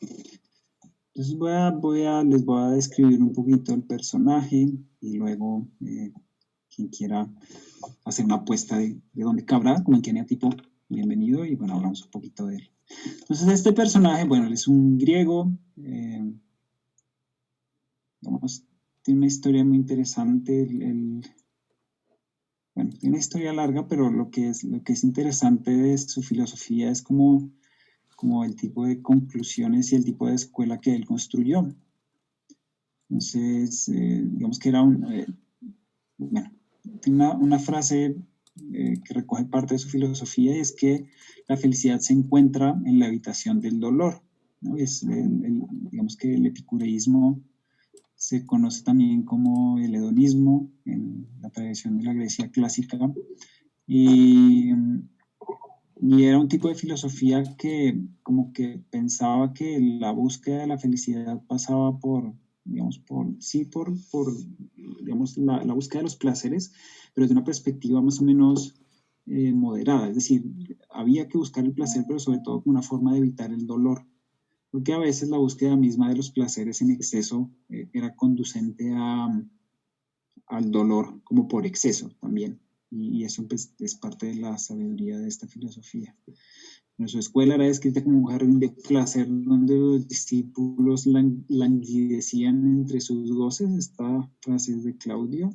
Entonces les voy a describir un poquito el personaje y luego quien quiera hacer una apuesta de dónde cabrá, como en qué tipo, bienvenido y bueno, hablamos un poquito de él. Entonces este personaje, bueno, él es un griego, digamos, tiene una historia muy interesante, bueno, tiene una historia larga, pero lo que es interesante de su filosofía es como el tipo de conclusiones y el tipo de escuela que él construyó. Entonces, digamos que era bueno, tiene una frase que recoge parte de su filosofía y es que la felicidad se encuentra en la habitación del dolor, ¿no? Digamos que el epicureísmo se conoce también como el hedonismo en la tradición de la Grecia clásica y era un tipo de filosofía que como que pensaba que la búsqueda de la felicidad pasaba por, digamos, digamos, la búsqueda de los placeres, pero desde una perspectiva más o menos moderada. Es decir, había que buscar el placer, pero sobre todo como una forma de evitar el dolor. Porque a veces la búsqueda misma de los placeres en exceso era conducente al dolor, como por exceso también. Y eso pues, es parte de la sabiduría de esta filosofía. En su escuela era descrita como un jardín de placer donde los discípulos languidecían entre sus goces. Esta frase es de Claudio,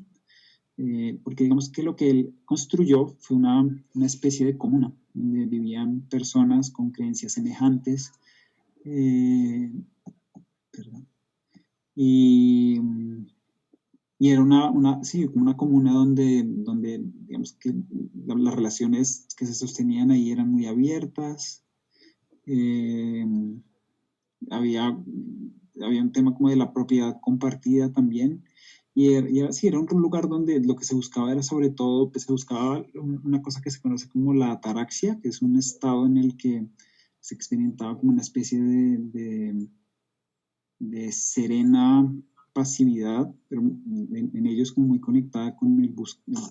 porque digamos que lo que él construyó fue una especie de comuna, donde vivían personas con creencias semejantes. Perdón. Y era sí, una comuna donde digamos que las relaciones que se sostenían ahí eran muy abiertas, había un tema como de la propiedad compartida también, sí, era un lugar donde lo que se buscaba era sobre todo, pues se buscaba una cosa que se conoce como la ataraxia, que es un estado en el que se experimentaba como una especie de serena pasividad, pero en ellos como muy conectada con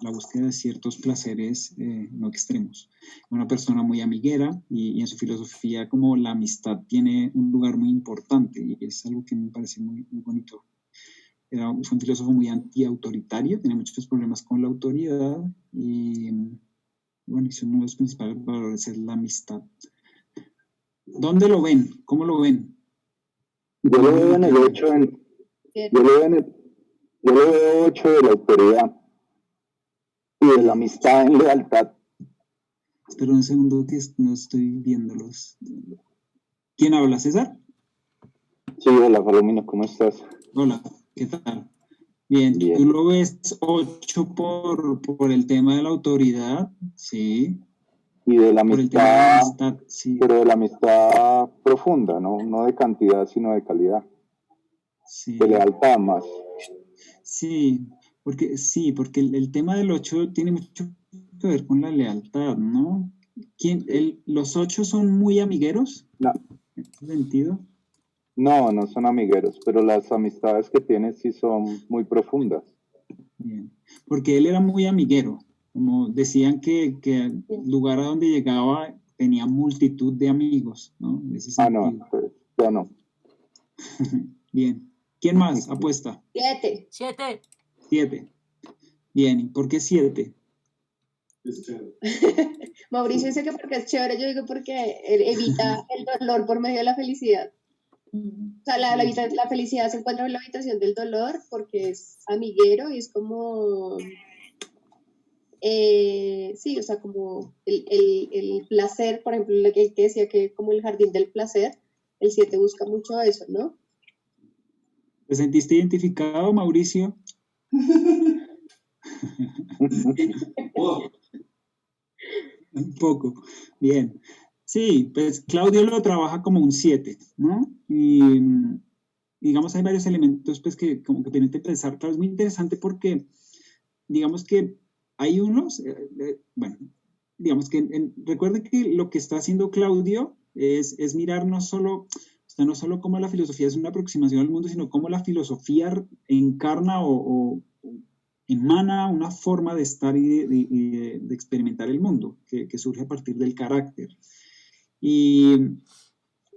la búsqueda de ciertos placeres no extremos. Una persona muy amiguera y en su filosofía como la amistad tiene un lugar muy importante y es algo que me parece muy, muy bonito. Fue un filósofo muy antiautoritario, tenía muchos problemas con la autoridad y bueno, uno de los principales valores es la amistad. ¿Dónde lo ven? ¿Cómo lo ven? Yo lo veo en el 8, yo lo veo 8 de la autoridad y de la amistad en lealtad. Espera un segundo que no estoy viéndolos. ¿Quién habla, César? Sí, hola, Palomino, ¿cómo estás? Hola, ¿qué tal? Bien, Bien. tú lo ves 8 por el tema de la autoridad, sí. Y de la por el tema de la amistad, amistad, sí. pero de la amistad profunda, no de cantidad, sino de calidad. Sí. De lealtad más. Sí, porque el tema del 8 tiene mucho que ver con la lealtad, ¿no? ¿Los 8 son muy amigueros? No. ¿En ese sentido? No, no son amigueros, pero las amistades que tienes sí son muy profundas. Bien, porque él era muy amiguero, como decían que el lugar a donde llegaba tenía multitud de amigos, ¿no? En ese sentido. No, pues ya no. Bien, ¿quién más apuesta? 7. 7. Bien, ¿y por qué 7? Es chévere. Mauricio dice que porque es chévere, yo digo porque evita el dolor por medio de la felicidad. O sea, la felicidad se encuentra en la habitación del dolor porque es amiguero y es como, sí, o sea, como el placer, por ejemplo, lo que decía que como el jardín del placer, el 7 busca mucho eso, ¿no? ¿Te sentiste identificado, Mauricio? Un poco, bien. Sí, pues Claudio lo trabaja como un 7, ¿no? Y digamos hay varios elementos pues que como que tienen que pensar. Claro, es muy interesante porque digamos que hay unos, bueno, digamos que recuerden que lo que está haciendo Claudio es mirar no solo cómo la filosofía es una aproximación al mundo, sino cómo la filosofía encarna o emana una forma de estar y de experimentar el mundo que surge a partir del carácter. Y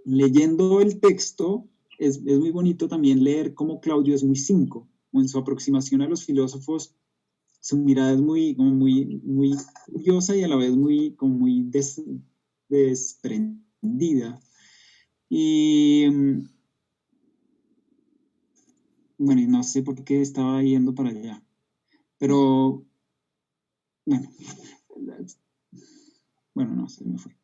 leyendo el texto, es muy bonito también leer cómo Claudio es muy 5, o en su aproximación a los filósofos, su mirada es muy curiosa y a la vez muy desprendida. Y bueno, y no sé por qué estaba yendo para allá, pero bueno, no, se me fue.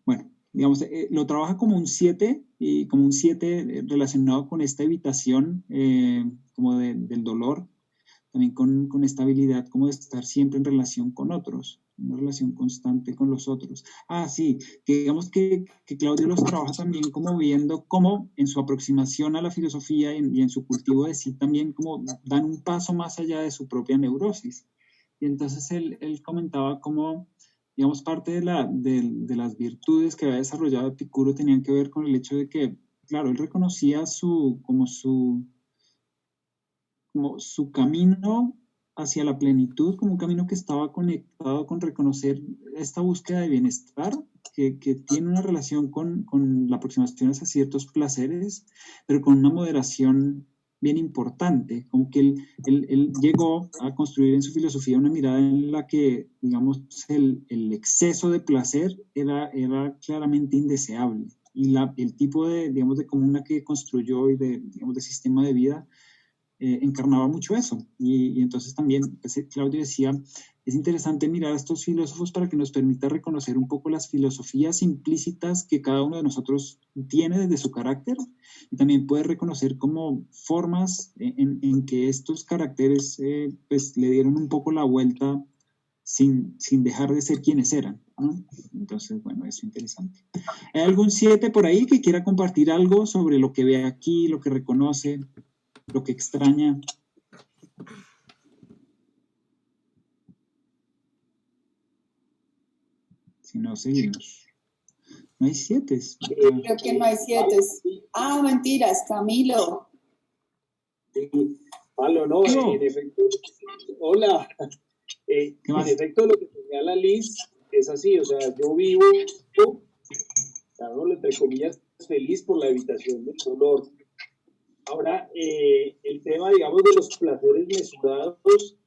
Bueno, digamos, lo trabaja como un 7 y como un 7 relacionado con esta evitación como del dolor, también con esta habilidad como de estar siempre en relación con otros, una relación constante con los otros. Sí, que digamos que Claudio los trabaja también como viendo cómo en su aproximación a la filosofía y en su cultivo de sí también como dan un paso más allá de su propia neurosis. Y entonces él comentaba cómo, digamos, parte de las virtudes que había desarrollado Epicuro tenían que ver con el hecho de que, claro, él reconocía su camino hacia la plenitud, como un camino que estaba conectado con reconocer esta búsqueda de bienestar, que tiene una relación con la aproximación hacia ciertos placeres, pero con una moderación bien importante, como que él llegó a construir en su filosofía una mirada en la que, digamos, el exceso de placer era claramente indeseable, y el tipo digamos, de comuna que construyó y digamos, de sistema de vida encarnaba mucho eso. Y entonces también pues, Claudio decía, es interesante mirar a estos filósofos para que nos permita reconocer un poco las filosofías implícitas que cada uno de nosotros tiene desde su carácter, y también puede reconocer como formas en que estos caracteres pues le dieron un poco la vuelta sin dejar de ser quienes eran. ¿no? Entonces, bueno, eso es interesante. ¿Hay algún 7 por ahí que quiera compartir algo sobre lo que ve aquí, lo que reconoce, lo que extraña? Si no, seguimos. No hay 7. Creo que no hay 7. Ah, mentiras, Camilo. Sí, Pablo, no, No. en efecto, hola, ¿Qué más? en efecto lo que señala Liz es así, o sea, yo vivo, claro, entre comillas, feliz por la evitación del dolor. Ahora, el tema, digamos, de los placeres mesurados,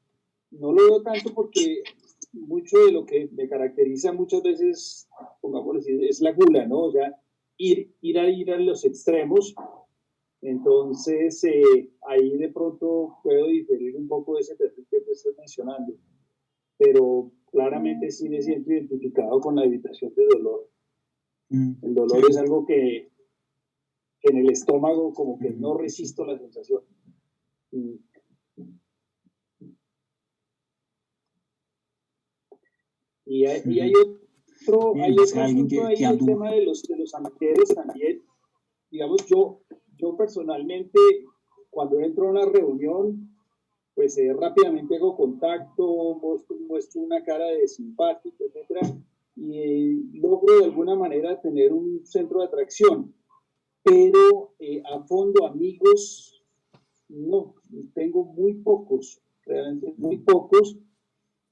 no lo veo tanto porque mucho de lo que me caracteriza muchas veces, pongámoslo así, es la gula, ¿no? O sea, ir a los extremos. Entonces, ahí de pronto puedo diferir un poco de ese perfil que tú estás mencionando, pero claramente sí me siento identificado con la evitación de dolor. El dolor es algo que en el estómago como que no resisto la sensación. Y hay otro, Bien, hay o otro sea, alguien asunto que ahí, el anduvo. tema de los amiteres también. Digamos, yo personalmente, cuando entro a una reunión, pues rápidamente hago contacto, muestro una cara de simpático, etcétera, y logro de alguna manera tener un centro de atracción. Pero a fondo, amigos, no, tengo muy pocos, realmente muy pocos,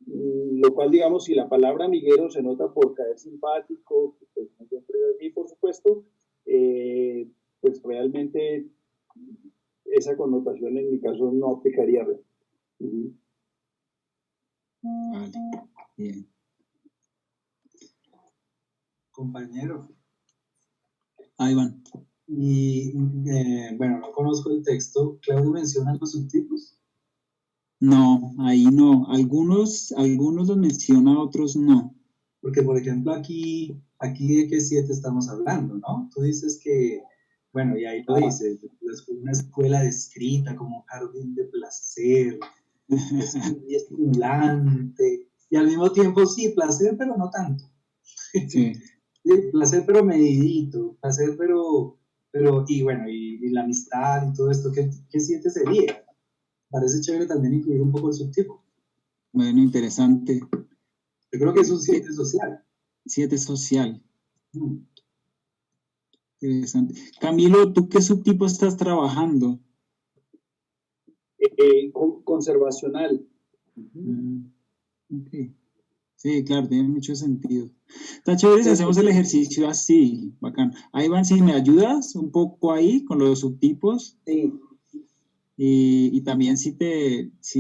lo cual, digamos, si la palabra amiguero se nota por caer simpático, pues no siempre es así, por supuesto, pues realmente esa connotación en mi caso no aplicaría. Vale, bien. Compañero. Ahí van. Y bueno, no conozco el texto. ¿Claudio menciona los subtipos? No, ahí no. Algunos los menciona, otros no. Porque, por ejemplo, aquí de qué 7 estamos hablando, ¿no? Tú dices que, bueno, y ahí lo dices, una escuela descrita como un jardín de placer, es muy estimulante, y al mismo tiempo sí, placer, pero no tanto. Sí. Placer, pero medidito, placer, pero y bueno, y la amistad y todo esto, ¿qué 7 sería? Parece chévere también incluir un poco el subtipo. Bueno, interesante. Yo creo que es un 7 social. 7 social. Interesante. Camilo, ¿tú qué subtipo estás trabajando? Conservacional. Okay. Sí, claro, tiene mucho sentido. Está chévere si hacemos el ejercicio así, bacán. Ahí van, si me ayudas un poco ahí con los subtipos. Sí. Y también si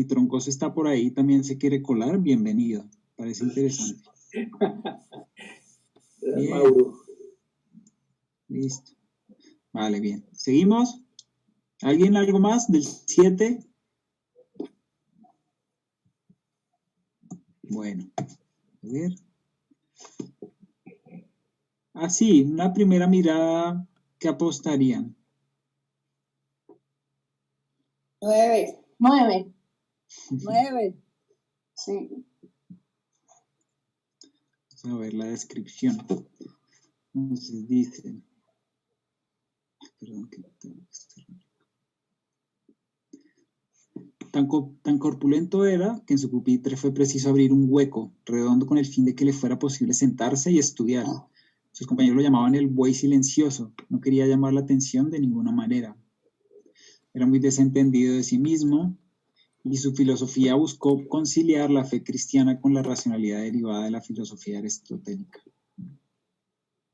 Troncoso está por ahí, también se quiere colar, bienvenido. Parece interesante. Bien. Mauro. Listo. Vale, bien. ¿Seguimos? ¿Alguien algo más del 7? Bueno, a ver. Así, una primera mirada, ¿qué apostarían? 9. 9. 9. Sí. Vamos a ver la descripción. Entonces dice, perdón, que tengo que estar... Tan corpulento era que en su pupitre fue preciso abrir un hueco redondo con el fin de que le fuera posible sentarse y estudiar. Sus compañeros lo llamaban el buey silencioso. No quería llamar la atención de ninguna manera. Era muy desentendido de sí mismo y su filosofía buscó conciliar la fe cristiana con la racionalidad derivada de la filosofía aristotélica.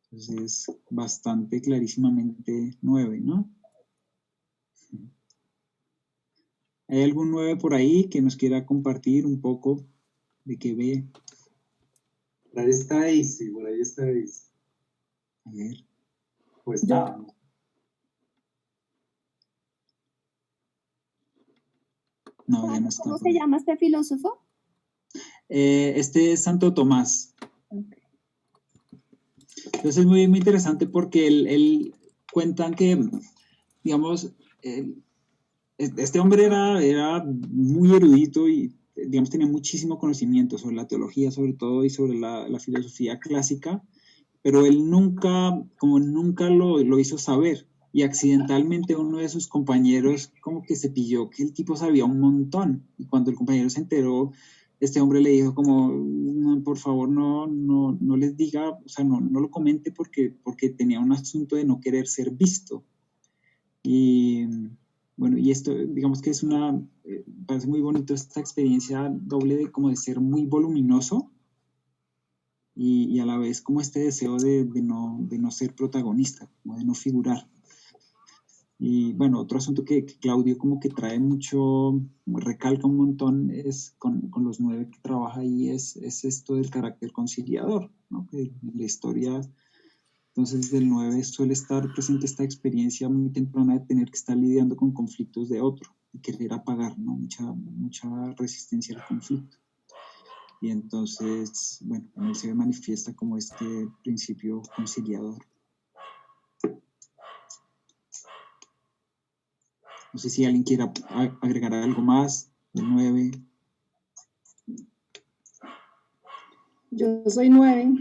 Entonces, bastante clarísimamente 9, ¿no? ¿Hay algún 9 por ahí que nos quiera compartir un poco de qué ve? Por ahí está Daisy, por ahí está Daisy. A ver. Pues nada. No, ya no está. ¿Cómo se llama este filósofo? Este es Santo Tomás. Okay. Entonces es muy, muy interesante porque él cuentan que, digamos, este hombre era muy erudito y digamos, tenía muchísimo conocimiento sobre la teología, sobre todo, y sobre la filosofía clásica, pero él nunca lo hizo saber. Y accidentalmente uno de sus compañeros como que se pilló que el tipo sabía un montón. Y cuando el compañero se enteró, este hombre le dijo como, no, por favor, no les diga, o sea, no lo comente porque tenía un asunto de no querer ser visto. Y bueno, y esto, digamos que es parece muy bonito esta experiencia doble de como de ser muy voluminoso y a la vez como este deseo de no ser protagonista, como de no figurar. Y bueno, otro asunto que Claudio como que trae mucho, recalca un montón es con los 9 que trabaja ahí, es esto del carácter conciliador, ¿no? Que en la historia, entonces del 9 suele estar presente esta experiencia muy temprana de tener que estar lidiando con conflictos de otro y querer apagar, ¿no? Mucha resistencia al conflicto. Y entonces, bueno, en él se manifiesta como este principio conciliador. No sé si alguien quiera agregar algo más del 9. Yo soy 9.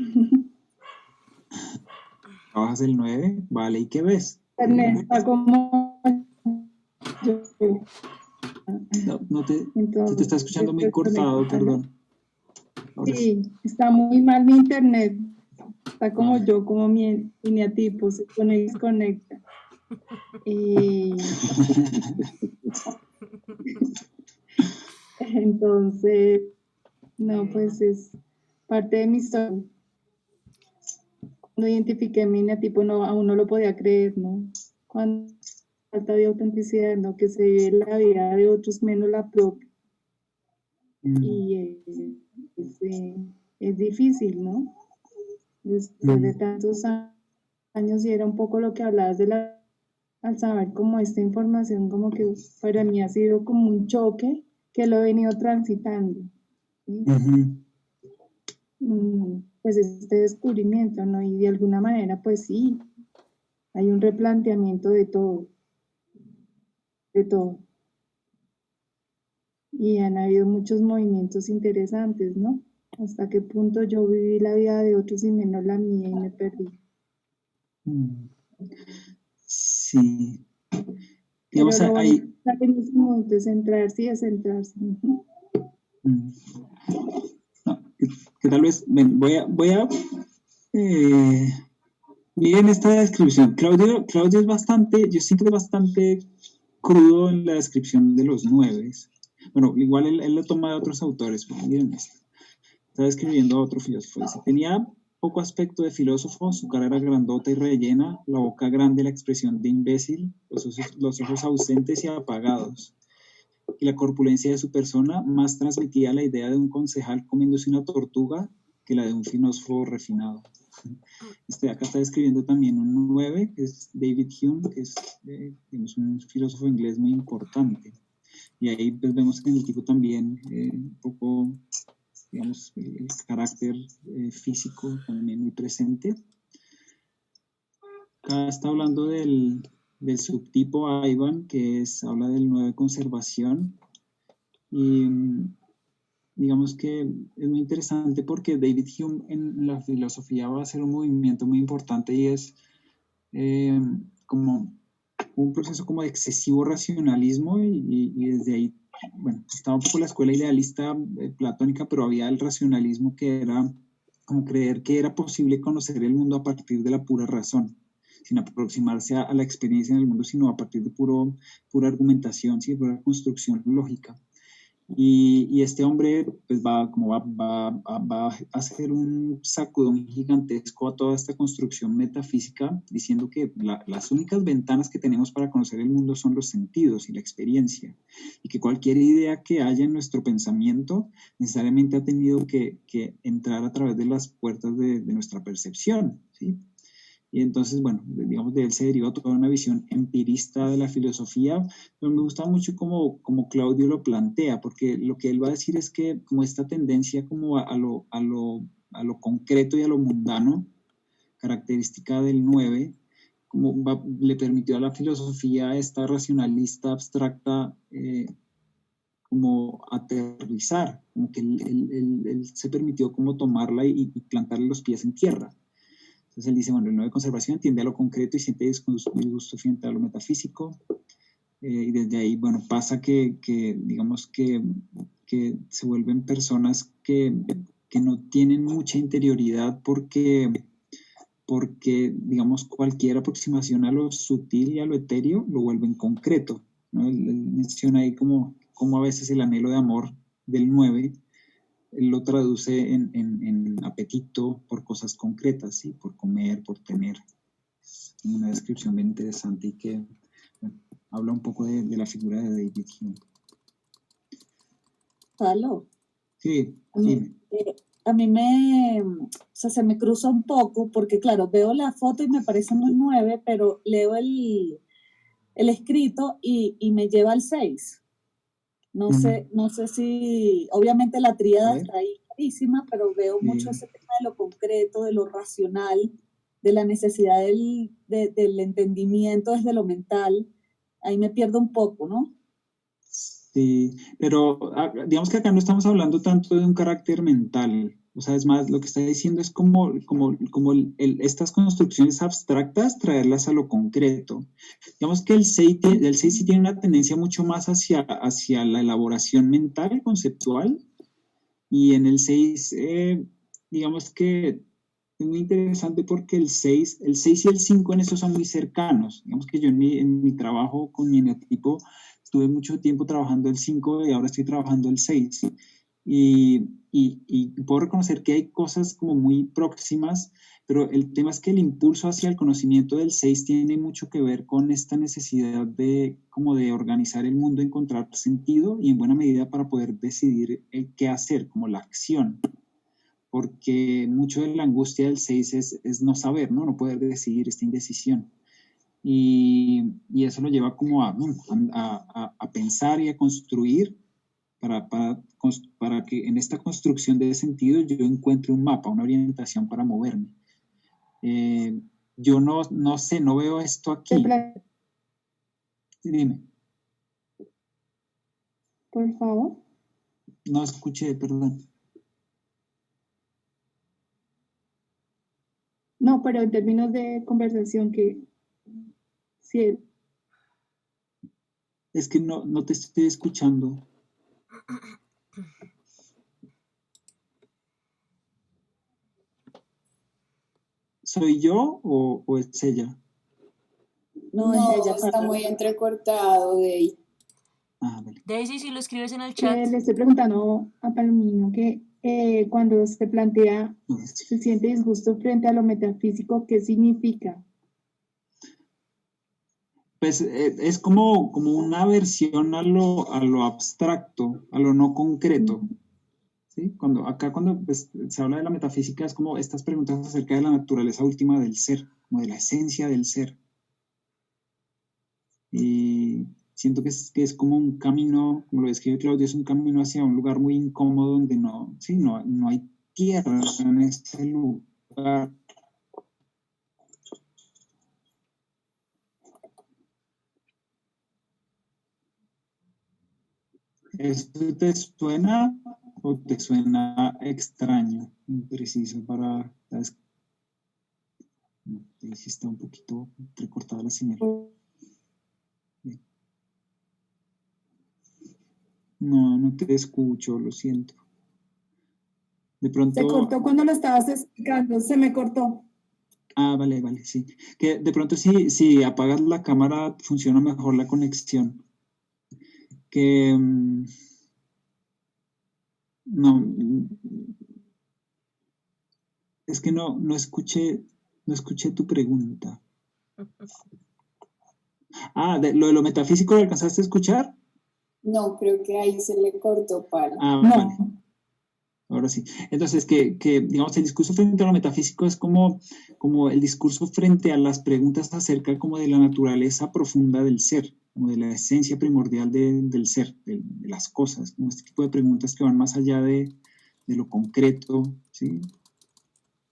¿Trabajas el 9? Vale, ¿y qué ves? Está como yo. Se te está escuchando muy cortado, perdón. Sí, está muy mal mi internet. Está como yo, como mi lineatipo, se desconecta. Entonces, no, pues es parte de mi historia. Cuando identifiqué mi lineatipo, no, aún no lo podía creer, ¿no? Cuando falta de autenticidad, ¿no? Que se vive la vida de otros menos la propia. Y es difícil, ¿no? Después de tantos años, y era un poco lo que hablabas al saber como esta información, como que para mí ha sido como un choque que lo he venido transitando, ¿sí? Pues este descubrimiento, ¿no? Y de alguna manera, pues sí, hay un replanteamiento de todo. Y han habido muchos movimientos interesantes, ¿no? Hasta qué punto yo viví la vida de otros y menos la mía y me perdí. Sí. Digamos, pero ahí en ese momento es centrarse y es centrarse. No, que tal vez, voy a miren esta descripción. Claudio es bastante, yo siento que es bastante crudo en la descripción de los 9. Bueno, igual él lo toma de otros autores, pero miren esto. Está describiendo a otro filósofo. Dice, tenía poco aspecto de filósofo, su cara era grandota y rellena, la boca grande, la expresión de imbécil, los ojos ausentes y apagados. Y la corpulencia de su persona más transmitía la idea de un concejal comiéndose una tortuga que la de un filósofo refinado. Acá está describiendo también un 9, que es David Hume, que es digamos, un filósofo inglés muy importante. Y ahí pues, vemos que en el tipo también un poco, digamos, el carácter físico también muy presente. Acá está hablando del subtipo Ivan, que habla del 9 conservación. Y digamos que es muy interesante porque David Hume en la filosofía va a ser un movimiento muy importante y es como un proceso como de excesivo racionalismo y desde ahí, bueno, estaba un poco la escuela idealista platónica, pero había el racionalismo que era como creer que era posible conocer el mundo a partir de la pura razón, sin aproximarse a la experiencia en el mundo, sino a partir de pura argumentación, ¿sí? Pura construcción lógica. Y este hombre pues va a hacer un sacudón gigantesco a toda esta construcción metafísica, diciendo que las únicas ventanas que tenemos para conocer el mundo son los sentidos y la experiencia, y que cualquier idea que haya en nuestro pensamiento necesariamente ha tenido que entrar a través de las puertas de nuestra percepción, ¿sí? Y entonces, bueno, digamos, de él se derivó toda una visión empirista de la filosofía, pero me gusta mucho como Claudio lo plantea, porque lo que él va a decir es que como esta tendencia como a lo concreto y a lo mundano, característica del 9, le permitió a la filosofía esta racionalista abstracta como aterrizar, como que él se permitió como tomarla y plantarle los pies en tierra. Entonces él dice, bueno, el 9 de conservación tiende a lo concreto y siempre disgusto frente a lo metafísico. Y desde ahí, bueno, pasa que digamos que se vuelven personas que no tienen mucha interioridad porque, digamos, cualquier aproximación a lo sutil y a lo etéreo lo vuelven concreto, ¿no? Él menciona ahí como a veces el anhelo de amor del 9 él lo traduce en apetito por cosas concretas, ¿sí? Por comer, por tener. Es una descripción bien interesante y que bueno, habla un poco de la figura de David Hume. ¿Aló? Sí, sí. A mí o sea, se me cruza un poco porque, claro, veo la foto y me parece muy 9, pero leo el escrito y me lleva al 6. No sé si, obviamente la tríada está ahí clarísima, pero veo mucho ese tema de lo concreto, de lo racional, de la necesidad del entendimiento desde lo mental. Ahí me pierdo un poco, ¿no? Sí, pero digamos que acá no estamos hablando tanto de un carácter mental. O sea, es más, lo que está diciendo es como estas construcciones abstractas, traerlas a lo concreto. Digamos que el 6 sí tiene una tendencia mucho más hacia la elaboración mental, conceptual, y en el 6, digamos que es muy interesante porque el 6 y el 5 en eso son muy cercanos. Digamos que yo en mi trabajo con mi eneatipo estuve mucho tiempo trabajando el 5 y ahora estoy trabajando el 6. Y puedo reconocer que hay cosas como muy próximas, pero el tema es que el impulso hacia el conocimiento del 6 tiene mucho que ver con esta necesidad de organizar el mundo, encontrar sentido y en buena medida para poder decidir qué hacer, como la acción. Porque mucho de la angustia del 6 es no saber, ¿no? Poder decidir, esta indecisión. Y eso lo lleva como a pensar y a construir para que en esta construcción de sentido yo encuentre un mapa, una orientación para moverme. Yo no sé, no veo esto aquí. Dime. Por favor. No escuché, perdón. No, pero en términos de conversación que sí. Es que no te estoy escuchando. ¿Soy yo o es ella? No, ella está muy entrecortado de ahí. Vale. Daisy, si lo escribes en el chat. Le estoy preguntando a Palomino que cuando se plantea, se siente disgusto frente a lo metafísico, ¿qué significa? Pues es como una aversión a lo abstracto, a lo no concreto. ¿Sí? Cuando pues, se habla de la metafísica es como estas preguntas acerca de la naturaleza última del ser, como de la esencia del ser. Y siento que es como un camino, como lo describe Claudio, es un camino hacia un lugar muy incómodo donde no hay tierra en ese lugar. ¿Esto te suena o te suena extraño, impreciso para... ¿sabes? Ahí sí está un poquito recortada la señal. Bien. No te escucho, lo siento. De pronto... Se cortó cuando lo estabas explicando, se me cortó. Vale, sí. Que de pronto si apagas la cámara funciona mejor la conexión. Que... no... Es que no escuché tu pregunta. ¿Lo de lo metafísico lo alcanzaste a escuchar? No, creo que ahí se le cortó para. Vale. Ahora sí. Entonces, que digamos, el discurso frente a lo metafísico es como el discurso frente a las preguntas acerca como de la naturaleza profunda del ser, como de la esencia primordial del ser, de las cosas, como este tipo de preguntas que van más allá de lo concreto, ¿sí?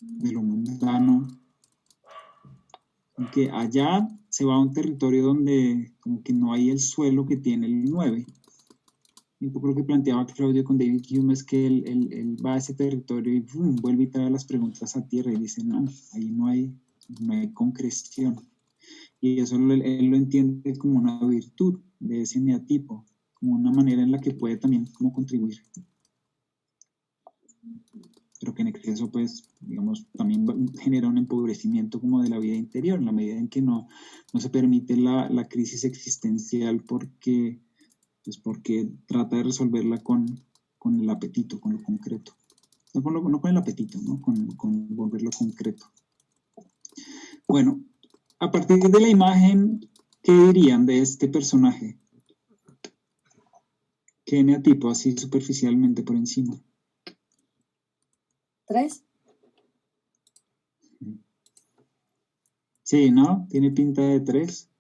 De lo mundano. Aunque allá se va a un territorio donde como que no hay el suelo que tiene el 9. Y un poco lo que planteaba Claudio con David Hume es que él va a ese territorio y ¡bum!, vuelve y trae las preguntas a tierra y dice, no, ahí no hay concreción. Y eso él lo entiende como una virtud de ese eneatipo, como una manera en la que puede también como contribuir. Pero que en exceso, pues, digamos, también genera un empobrecimiento como de la vida interior, en la medida en que no se permite la crisis existencial porque trata de resolverla con el apetito, con lo concreto. No con el apetito, ¿no? Con volverlo concreto. Bueno, a partir de la imagen, ¿qué dirían de este personaje? ¿Qué eneatipo, así superficialmente por encima? 3. Sí, ¿no? Tiene pinta de 3.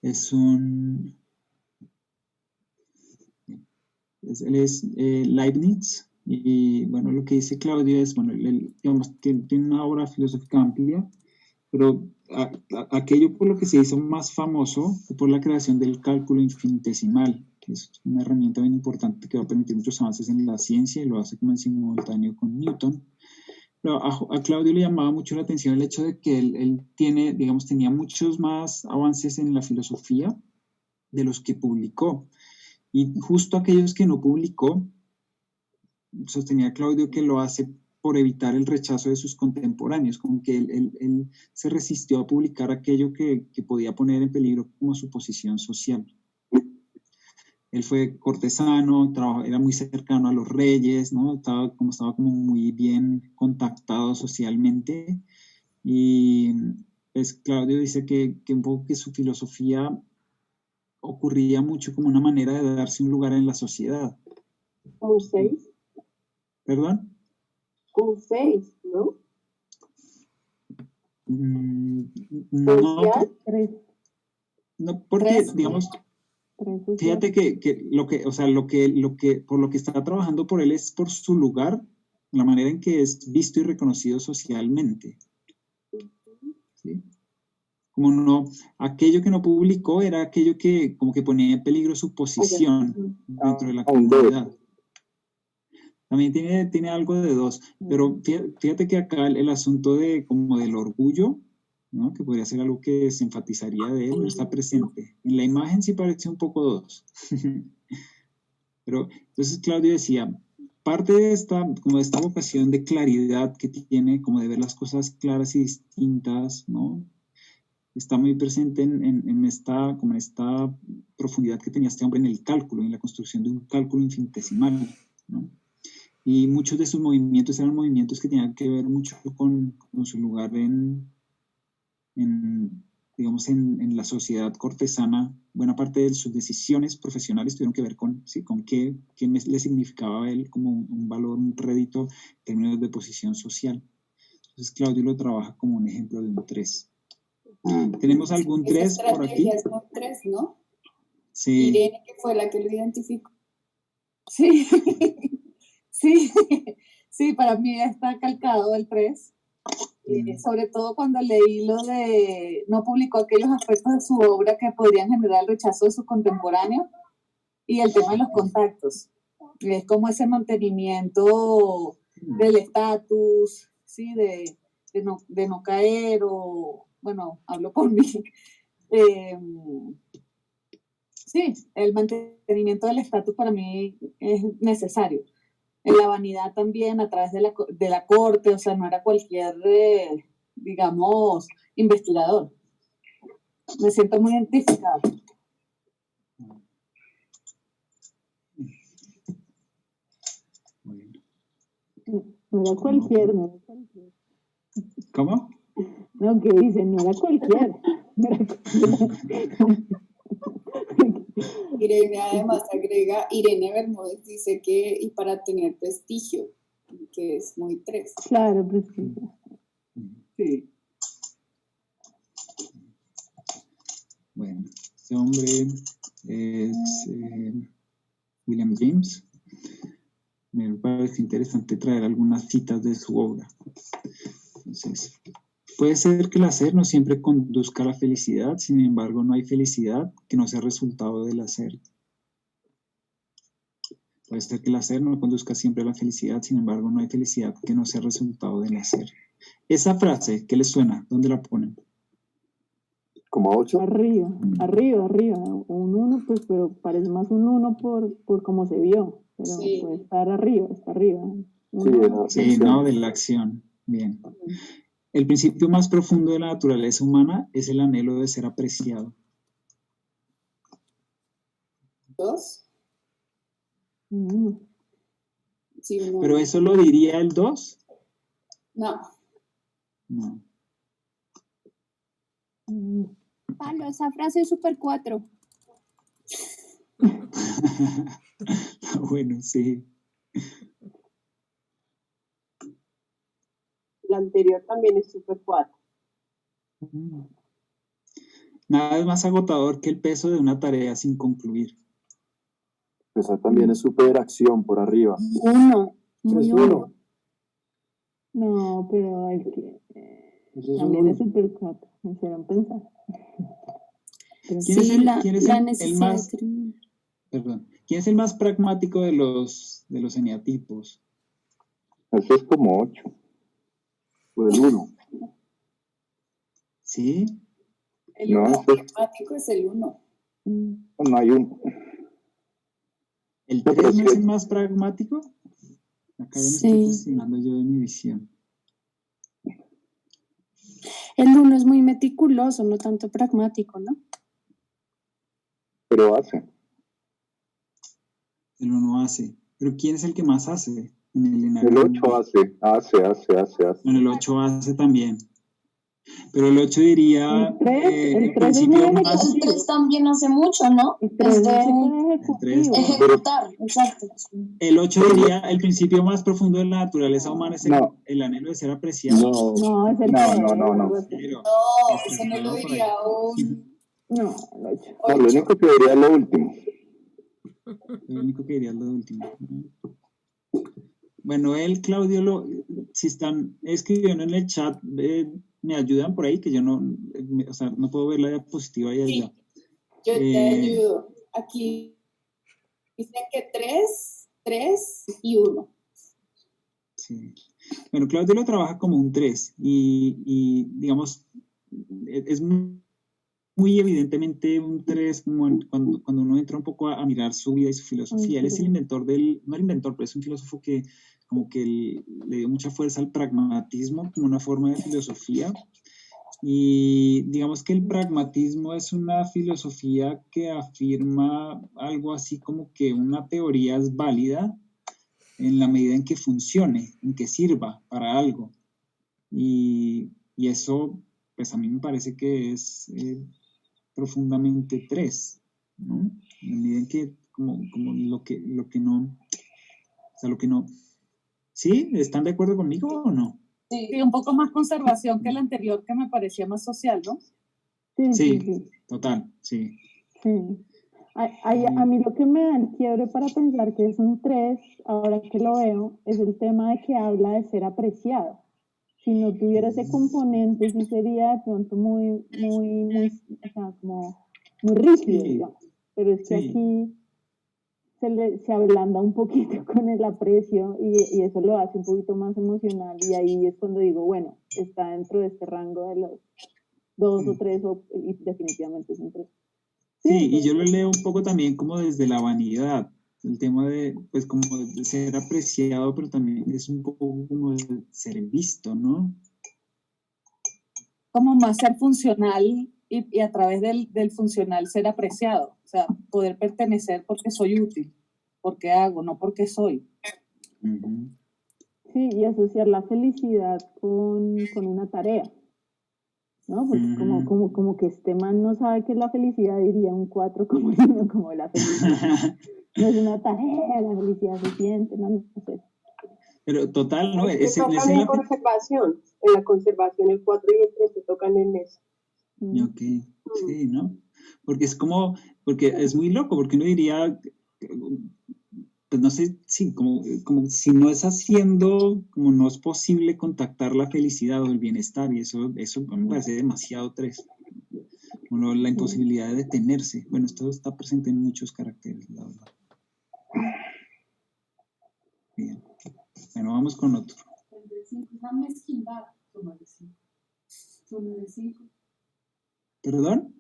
Él es Leibniz, y bueno, lo que dice Claudio es, bueno, digamos, tiene una obra filosófica amplia, pero aquello por lo que se hizo más famoso fue por la creación del cálculo infinitesimal, que es una herramienta bien importante que va a permitir muchos avances en la ciencia, y lo hace como en simultáneo con Newton. Pero a Claudio le llamaba mucho la atención el hecho de que él tenía muchos más avances en la filosofía de los que publicó. Y justo aquellos que no publicó, sostenía Claudio que lo hace por evitar el rechazo de sus contemporáneos, como que él se resistió a publicar aquello que podía poner en peligro como su posición social. Él fue cortesano, era muy cercano a los reyes, ¿no? Estaba como muy bien contactado socialmente, y pues Claudio dice que un poco que su filosofía ocurría mucho como una manera de darse un lugar en la sociedad. Un 6. ¿Perdón? Un 6, ¿no? No, Tres. no, porque, 3. digamos, 3 fíjate que lo que por lo que está trabajando por él es por su lugar, la manera en que es visto y reconocido socialmente. ¿Sí? Como no, aquello que no publicó era aquello que como que ponía en peligro su posición dentro de la comunidad. También tiene algo de 2, pero fíjate que acá el asunto como del orgullo, ¿no? Que podría ser algo que se enfatizaría de él, no está presente. En la imagen sí parece un poco 2. Pero entonces Claudio decía, parte de esta vocación de claridad que tiene, como de ver las cosas claras y distintas, ¿no? Está muy presente en esta profundidad que tenía este hombre en el cálculo, en la construcción de un cálculo infinitesimal, ¿no? Y muchos de sus movimientos eran movimientos que tenían que ver mucho con su lugar digamos, en la sociedad cortesana. Buena parte de sus decisiones profesionales tuvieron que ver con qué le significaba a él como un valor, un rédito en términos de posición social. Entonces Claudio lo trabaja como un ejemplo de un 3. ¿Tenemos algún 3 por aquí? Es un 3, ¿no? Sí. Irene, que fue la que lo identificó. Sí, sí, para mí está calcado el 3. Sobre todo cuando leí lo de no publicó aquellos aspectos de su obra que podrían generar el rechazo de sus contemporáneos, y el tema de los contactos. Es como ese mantenimiento del estatus, ¿sí? de no caer, o, bueno, hablo por mí. Sí, el mantenimiento del estatus para mí es necesario. En la vanidad también, a través de la corte, o sea, no era cualquier, digamos, investigador. Me siento muy identificada. No era cualquier. ¿Cómo? No, que dicen, no era cualquier. Irene además agrega, Irene Bermúdez dice que, y para tener prestigio, que es muy 3. Claro, prestigio. Sí. Bueno, este hombre es William James. Me parece interesante traer algunas citas de su obra. Entonces, puede ser que el hacer no siempre conduzca a la felicidad, sin embargo, no hay felicidad que no sea resultado del hacer. Puede ser que el hacer no conduzca siempre a la felicidad, sin embargo, no hay felicidad que no sea resultado del hacer. Esa frase, ¿qué les suena? ¿Dónde la ponen? ¿Como 8? Arriba. Un 1, pues, pero parece más un 1 por cómo se vio. Pero Sí. puede estar arriba, está arriba. Sí, era Sí, acción. no, de la acción. Bien. El principio más profundo de la naturaleza humana es el anhelo de ser apreciado. 2. Mm. Sí, uno. ¿Pero eso lo diría el 2? No. No. Pablo, esa frase es super 4. Bueno, sí. La anterior también es super 4. Nada es más agotador que el peso de una tarea sin concluir. Esa también es superacción por arriba. 1. Es uno. No, pero hay que... Eso es también uno. es super 4, me hicieron pensar. Pero ¿Quién es Sí, el necesidad más, de terminar. perdón, quién es el más pragmático de los eneatipos? Eso es como 8. O el 1. ¿Sí? El No, uno eso es- pragmático es el 1. No hay 1. ¿El No, 3 pero no es sí. el más pragmático? Acá ya me estoy Sí. cuestionando yo de mi visión. El 1 es muy meticuloso, no tanto pragmático, ¿no? Pero hace. El 1 hace. ¿Pero quién es el que más hace en el El enagrama? 8 hace. Bueno, el 8 hace también. Pero el 8 diría El 3 el es muy principio más... ejecutivo. El 3 también hace mucho, ¿no? El 3 Es es de súper El 3 ejecutivo. ejecutar, exacto. El 8 diría el principio más profundo de la naturaleza humana es No. el anhelo de ser apreciado. No, es el No, poder. no, no, no. algo así. Pero, No, está eso no lo claro por ahí. diría un No, el 8. No, lo 8. único que diría es lo último. Lo único que diría es lo último. Bueno, Claudio, si están escribiendo en el chat, me ayudan por ahí, que yo no, o sea, no puedo ver la diapositiva y allá. Yo te ayudo. Aquí dicen que 3 y 1. Sí. Bueno, Claudio lo trabaja como un 3 y digamos, es muy evidentemente un 3 como cuando uno entra un poco a mirar su vida y su filosofía. Él es el inventor no el inventor, pero es un filósofo que como que le dio mucha fuerza al pragmatismo como una forma de filosofía. Y digamos que el pragmatismo es una filosofía que afirma algo así como que una teoría es válida en la medida en que funcione, en que sirva para algo. Y eso, pues a mí me parece que es profundamente 3, ¿no? En la medida en que como lo que no, o sea, lo que no. ¿Sí? ¿Están de acuerdo conmigo o no? Sí, un poco más conservación que el anterior, que me parecía más social, ¿no? Sí. Total, sí. Sí. A mí lo que me da el quiebre para pensar que es un 3, ahora que lo veo, es el tema de que habla de ser apreciado. Si no tuviera ese componente, sí sería de pronto muy, o sea, como muy rígido, Sí. digamos. Pero es que Sí. aquí se ablanda un poquito con el aprecio y eso lo hace un poquito más emocional. Y ahí es cuando digo, bueno, está dentro de este rango de los 2 o 3, y definitivamente es un 3. Sí, y yo lo leo un poco también como desde la vanidad, el tema de, pues como de ser apreciado, pero también es un poco como de ser visto, ¿no? Como más ser funcional y a través del funcional ser apreciado. O sea, poder pertenecer porque soy útil, porque hago, no porque soy. Uh-huh. Sí, y asociar la felicidad con una tarea, ¿no? Porque como que este man no sabe qué es la felicidad, diría un 4 como la felicidad. No es una tarea, la felicidad se siente, no sé. Pero total, ¿no? Se tocan en conservación. En la conservación el 4 y el 3 se tocan en eso. Ok, sí, ¿no? Porque es muy loco, porque uno diría, pues no sé, sí, como si no es haciendo, como no es posible contactar la felicidad o el bienestar, y eso me parece demasiado 3. Bueno, la imposibilidad de detenerse. Bueno, esto está presente en muchos caracteres, la verdad. Bueno, vamos con otro. Una mezquindad. ¿Perdón?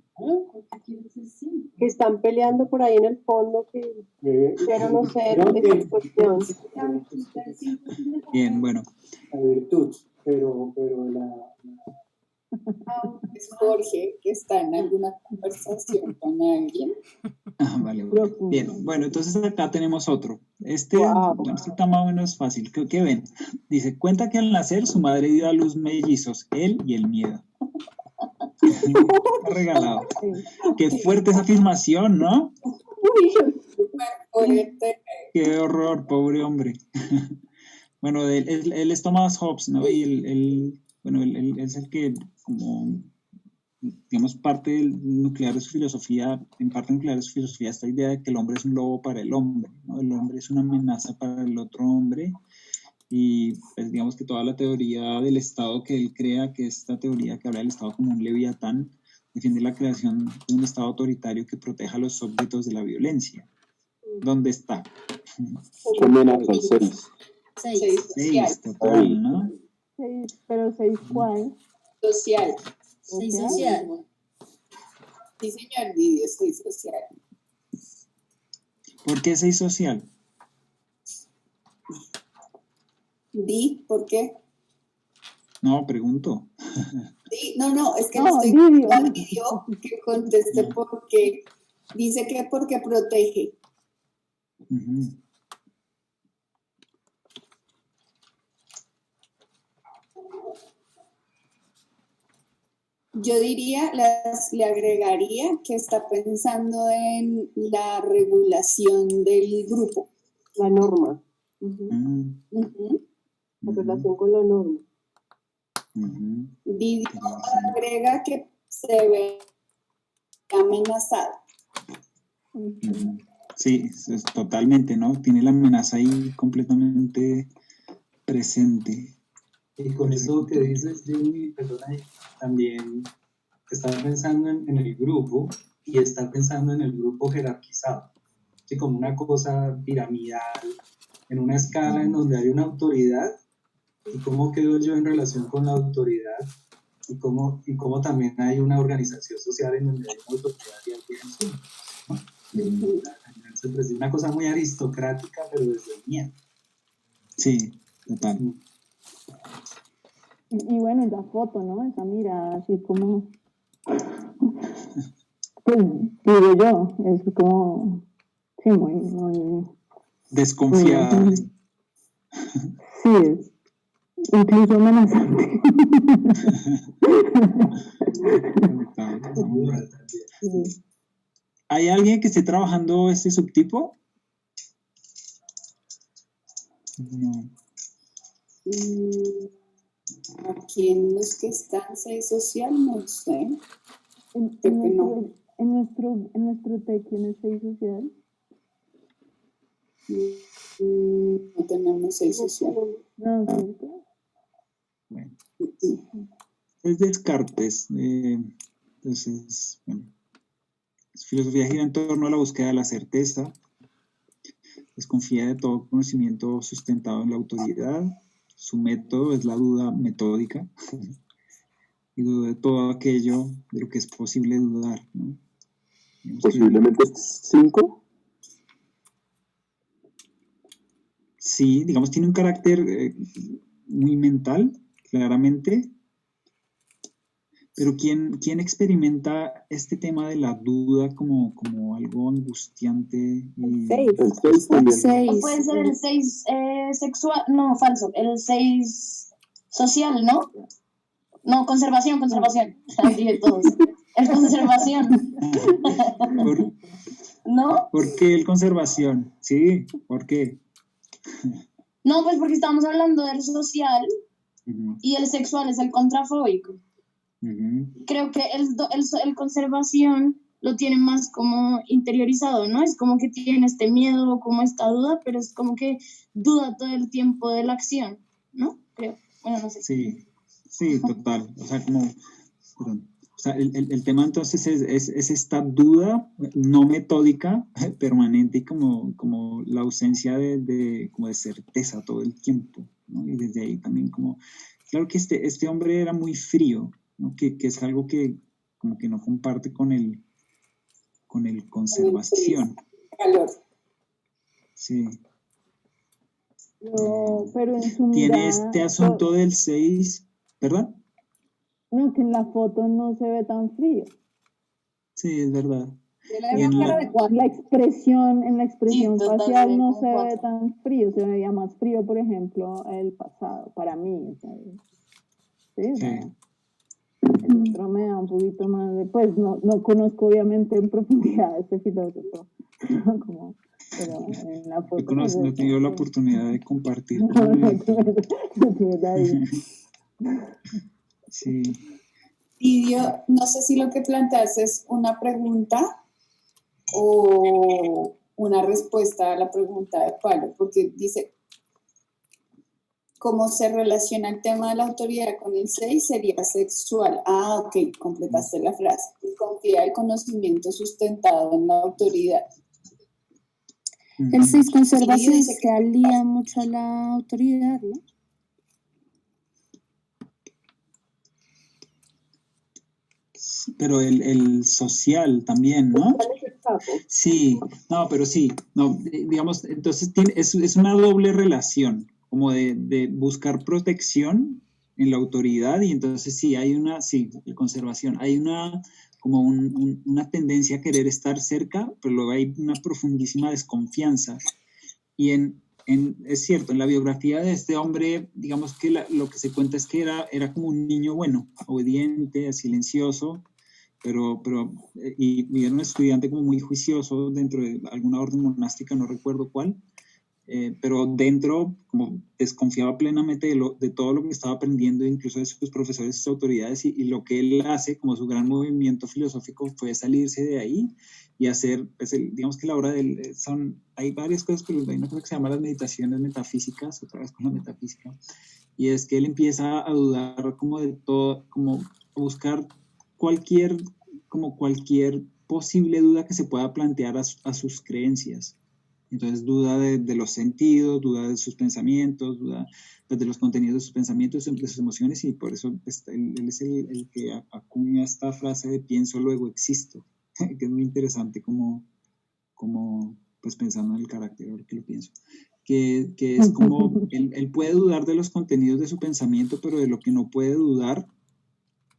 Que están peleando por ahí en el fondo, pero no sé esa cuestión. Bien, bueno. La virtud, pero Es Jorge, que está en alguna conversación con alguien. Ah, vale, vale. Bien, bueno, entonces acá tenemos otro. Este está más o menos fácil. ¿Qué ven? Dice, cuenta que al nacer su madre dio a luz mellizos, él y el miedo. Está regalado. Qué fuerte esa afirmación, ¿no? Qué horror, pobre hombre. Bueno, él es Thomas Hobbes, ¿no? Y él es el que, como, digamos, parte del nuclear de su filosofía, en parte nuclear de su filosofía, esta idea de que el hombre es un lobo para el hombre, ¿no? El hombre es una amenaza para el otro hombre. Y pues digamos que toda la teoría del Estado que él crea, que es esta teoría que habla del Estado como un leviatán, defiende la creación de un Estado autoritario que proteja a los súbditos de la violencia. ¿Dónde está? ¿Qué amenaza? 6. 6, total, ¿no? 6, pero 6 ¿cuál? Social. 6 social. Sí, señor, Lidio, 6 social. ¿Por qué 6 social? ¿Por qué? No, pregunto. No, es que No, no estoy Lidio. Lidio que conteste porque dice que porque protege. Uh-huh. Yo diría, le agregaría que está pensando en la regulación del grupo. La norma. La relación con la norma. Didio agrega que se ve amenazado. Sí, es totalmente, ¿no? Tiene la amenaza ahí completamente presente. Y con eso que dices, Jimmy, perdona, también está pensando en el grupo y está pensando en el grupo jerarquizado, ¿sí? Como una cosa piramidal, en una escala en donde hay una autoridad y cómo quedo yo en relación con la autoridad y cómo también hay una organización social en donde hay una autoridad y alguien encima, ¿no? Una cosa muy aristocrática, pero desde el miedo. Sí, total. Y bueno, esa foto, ¿no? Esa mirada así como, pues digo yo, es como, sí, muy desconfiada. Sí, es incluso amenazante. ¿Hay alguien que esté trabajando ese subtipo? No. Aquí en los que están 6 social, no sé. En nuestro TEC, ¿quién es 6 social? No tenemos 6 social. No, ¿cierto? Bueno. Es Descartes. Entonces, bueno. Su filosofía gira en torno a la búsqueda de la certeza. Desconfía de todo conocimiento sustentado en la autoridad. Su método es la duda metódica. Y duda de todo aquello de lo que es posible dudar, ¿no? Posiblemente 5. Sí, digamos, tiene un carácter muy mental, claramente. Pero ¿quién experimenta este tema de la duda como algo angustiante? El 6 también. 6. Puede ser el 6 sexual, no, falso, el 6 social, ¿no? No, conservación. Dije todos. El conservación. ¿No? ¿Por qué el conservación? Sí, ¿por qué? No, pues porque estamos hablando del social y el sexual es el contrafóbico. Creo que el conservación lo tiene más como interiorizado, ¿no? Es como que tiene este miedo, como esta duda, pero es como que duda todo el tiempo de la acción, ¿no? Creo. Bueno, no sé. Sí, total. O sea, como... Perdón. O sea, el tema entonces es esta duda no metódica, permanente, y como la ausencia como de certeza todo el tiempo, ¿no? Y desde ahí también claro que este hombre era muy frío, ¿no? Que es algo que como que no comparte con el conservación. Calor. Sí. Pero en su Tiene mirada, este asunto del 6, ¿verdad? no, que en la foto no se ve tan frío. Sí, es verdad. En la expresión facial no se ve tan frío, se veía más frío, por ejemplo, el pasado, para mí. O sea, sí. El otro me da un poquito más de, pues no conozco obviamente en profundidad a este filósofo, pero en la foto No he tenido la oportunidad de compartir. Sí. Lidio, no sé si lo que planteas es una pregunta o una respuesta a la pregunta de Pablo, porque dice, ¿cómo se relaciona el tema de la autoridad con el 6? Sería sexual. Ah, ok, completaste la frase. Confía el conocimiento sustentado en la autoridad. El 6 conservación se alía mucho a la autoridad, ¿no? Pero el social también, ¿no? Sí, no, pero sí, no, digamos, entonces es una doble relación, como de buscar protección en la autoridad, y entonces sí, conservación, hay como una tendencia a querer estar cerca, pero luego hay una profundísima desconfianza. Y es cierto, en la biografía de este hombre, digamos que lo que se cuenta es que era como un niño bueno, obediente, silencioso, y era un estudiante como muy juicioso dentro de alguna orden monástica, no recuerdo cuál, pero dentro como desconfiaba plenamente de todo lo que estaba aprendiendo, incluso de sus profesores y sus autoridades, y lo que él hace como su gran movimiento filosófico fue salirse de ahí y hacer, pues, digamos que la obra de él, hay varias cosas, pero hay una cosa que se llama las meditaciones metafísicas, otra vez con la metafísica, y es que él empieza a dudar como de todo, como a buscar cualquier posible duda que se pueda plantear a sus creencias. Entonces duda de los sentidos, duda de sus pensamientos, duda de los contenidos de sus pensamientos, de sus emociones, y por eso él es el que acuña esta frase de pienso, luego existo, que es muy interesante como pues pensando en el carácter, ahora que lo pienso, que es como, él puede dudar de los contenidos de su pensamiento, pero de lo que no puede dudar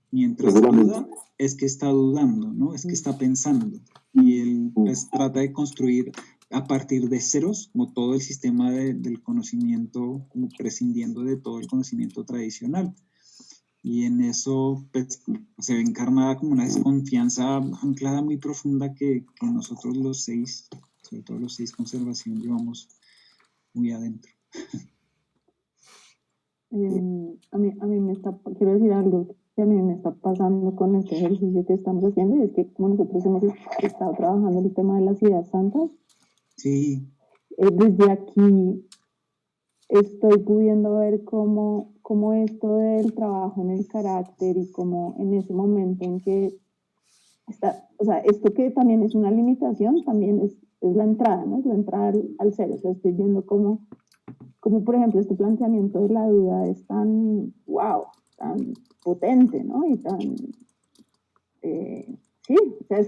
mientras duda es que está dudando, ¿no? Es que está pensando, y él pues trata de construir a partir de ceros como todo el sistema del conocimiento, como prescindiendo de todo el conocimiento tradicional, y en eso pues, se ve encarnada como una desconfianza anclada muy profunda que nosotros los 6, sobre todo los 6 conservación, llevamos muy adentro. A mí quiero decir algo que a mí me está pasando con este ejercicio que estamos haciendo, y es que como nosotros hemos estado trabajando el tema de las ideas santas, sí. Desde aquí estoy pudiendo ver cómo esto del trabajo en el carácter, y cómo en ese momento en que o sea, esto que también es una limitación, también es la entrada, ¿no? Es la entrada al ser. O sea, estoy viendo cómo por ejemplo este planteamiento de la duda es tan, wow, tan potente, ¿no? Y tan, sí, o sea, es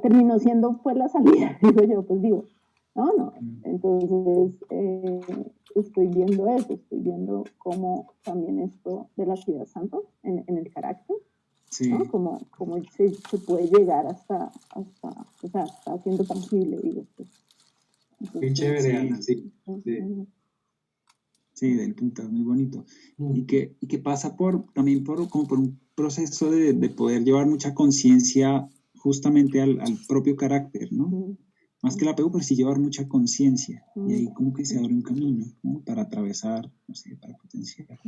terminó siendo pues la salida, digo, no. Entonces, estoy viendo eso, estoy viendo cómo también esto de las ideas santas en el carácter, sí, ¿no? Cómo se puede llegar hasta, o sea, está siendo tangible, digo. Pues. Entonces, qué chévere, Ana, sí. Sí, del punto, muy bonito. Y que pasa también por un proceso de poder llevar mucha conciencia justamente al propio carácter, ¿no? Más que el apego, pero sí llevar mucha conciencia. Y ahí como que se abre un camino, ¿no? Para atravesar, no sé, para potenciar.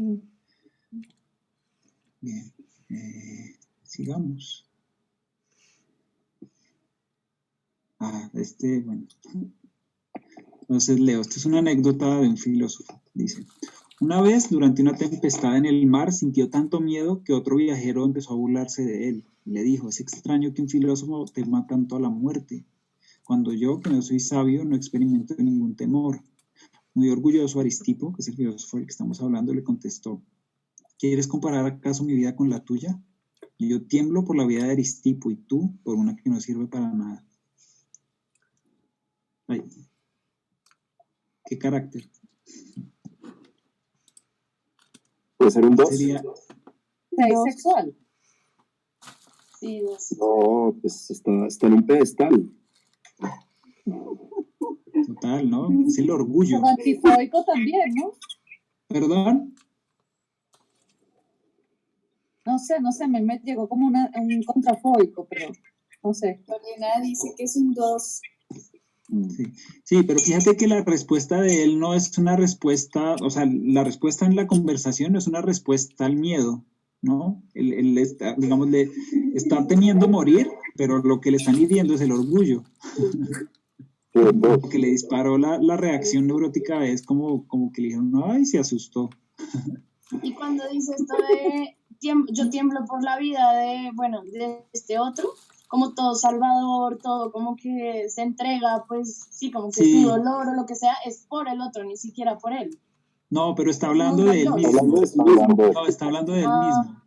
Bien, sigamos. Bueno. Entonces leo, esta es una anécdota de un filósofo. Dice, Una vez, durante una tempestad en el mar, sintió tanto miedo que otro viajero empezó a burlarse de él. Le dijo, es extraño que un filósofo tema tanto a la muerte, cuando yo, que no soy sabio, no experimento ningún temor. Muy orgulloso, Aristipo, que es el filósofo del que estamos hablando, le contestó, ¿quieres comparar acaso mi vida con la tuya? Yo tiemblo por la vida de Aristipo y tú por una que no sirve para nada. Ay. ¿Qué carácter? ¿Puede ser un 2? Sería... sexual. Sí, 2. No, pues está en un pedestal. Total, ¿no? Es el orgullo. Como antifóbico también, ¿no? ¿Perdón? No sé, me llegó como un contrafóbico, pero no sé. Lorena dice que es un 2. Sí, pero fíjate que la respuesta de él no es una respuesta, o sea, la respuesta en la conversación no es una respuesta al miedo, ¿no? Él está, digamos, está temiendo morir, pero lo que le están hiriendo es el orgullo. Lo que le disparó la reacción neurótica es como que le dijeron, ay, se asustó. Y cuando dice esto de yo tiemblo por la vida de este otro, como todo salvador, todo como que se entrega, pues sí, como que sí. Su dolor o lo que sea es por el otro, ni siquiera por él. No, pero está hablando de él mismo. No, está hablando de él mismo.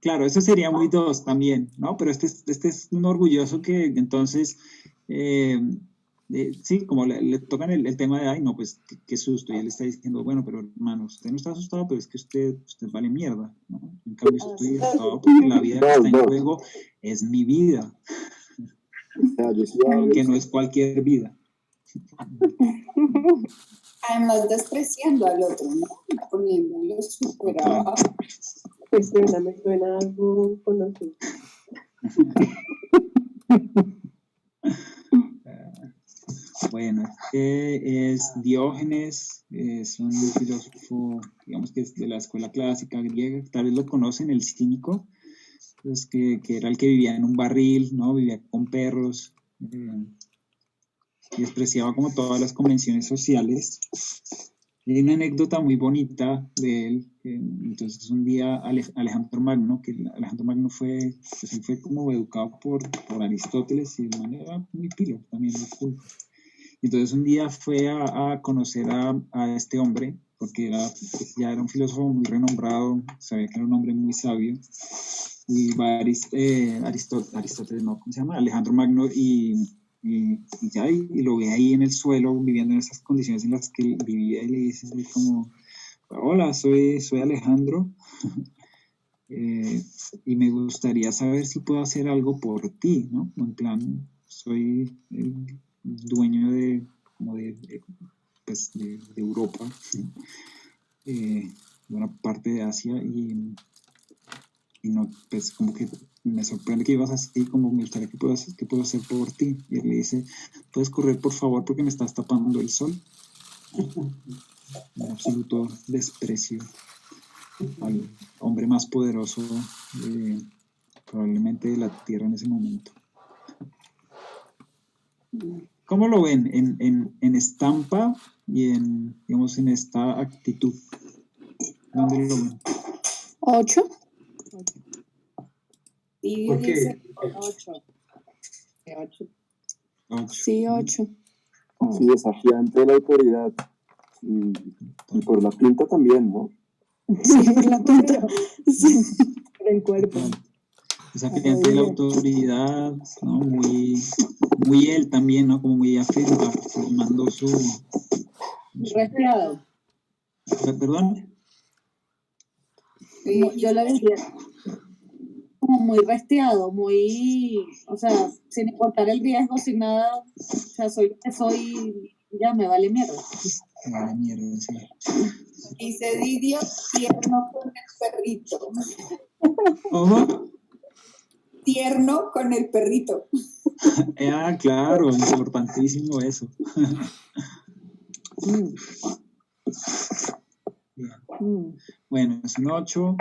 Claro, eso sería muy 2 también, ¿no? Pero este es un orgulloso que entonces, sí, como le tocan el tema de, ay, no, pues qué susto. Y él está diciendo, bueno, pero hermano, usted no está asustado, pero es que usted vale mierda, ¿no? En cambio, estoy asustado porque la vida que está en juego es mi vida, que no es cualquier vida. Además, despreciando al otro, ¿no? Poniéndolo súper abajo. Me suena algo conocido. Bueno, es Diógenes, es un filósofo, digamos que es de la escuela clásica griega, tal vez lo conocen, el cínico, pues que era el que vivía en un barril, ¿no? Vivía con perros, y despreciaba como todas las convenciones sociales. Hay una anécdota muy bonita de él, entonces un día Alejandro Magno, Alejandro Magno fue como educado por Aristóteles y de manera muy pilo, también muy cool. Entonces un día fue a conocer a este hombre, porque ya era un filósofo muy renombrado, sabía que era un hombre muy sabio, y va Aristóteles, no, ¿cómo se llama? Alejandro Magno, y lo ve ahí en el suelo, viviendo en esas condiciones en las que él vivía, y le dice como, hola, soy Alejandro, y me gustaría saber si puedo hacer algo por ti, ¿no? En plan, soy el dueño de Europa, buena parte de Asia, y no, pues como que me sorprende que ibas así, como me gustaría que puedo hacer por ti. Y él le dice, ¿puedes correr por favor porque me estás tapando el sol? Un absoluto desprecio al hombre más poderoso probablemente de la tierra en ese momento. ¿Cómo lo ven en estampa y digamos, en esta actitud? ¿Dónde lo ven? 8. ¿Por qué? 8. Sí, 8. Sí, desafiante de la autoridad. Y por la pinta también, ¿no? Sí, por la pinta. Sí. Por el cuerpo. Desafiante de la autoridad, ¿no? Muy él también, ¿no? Como muy afirmando su... Resfriado. ¿Perdón? Yo le decía, como muy restiado, o sea, sin importar el riesgo, sin nada, o sea, soy lo que soy, ya me vale mierda. Me vale mierda, sí. Dice Didio, tierno con el perrito. ¿Cómo? Tierno con el perrito. Claro, importantísimo eso. Bien. Bueno, es un 8.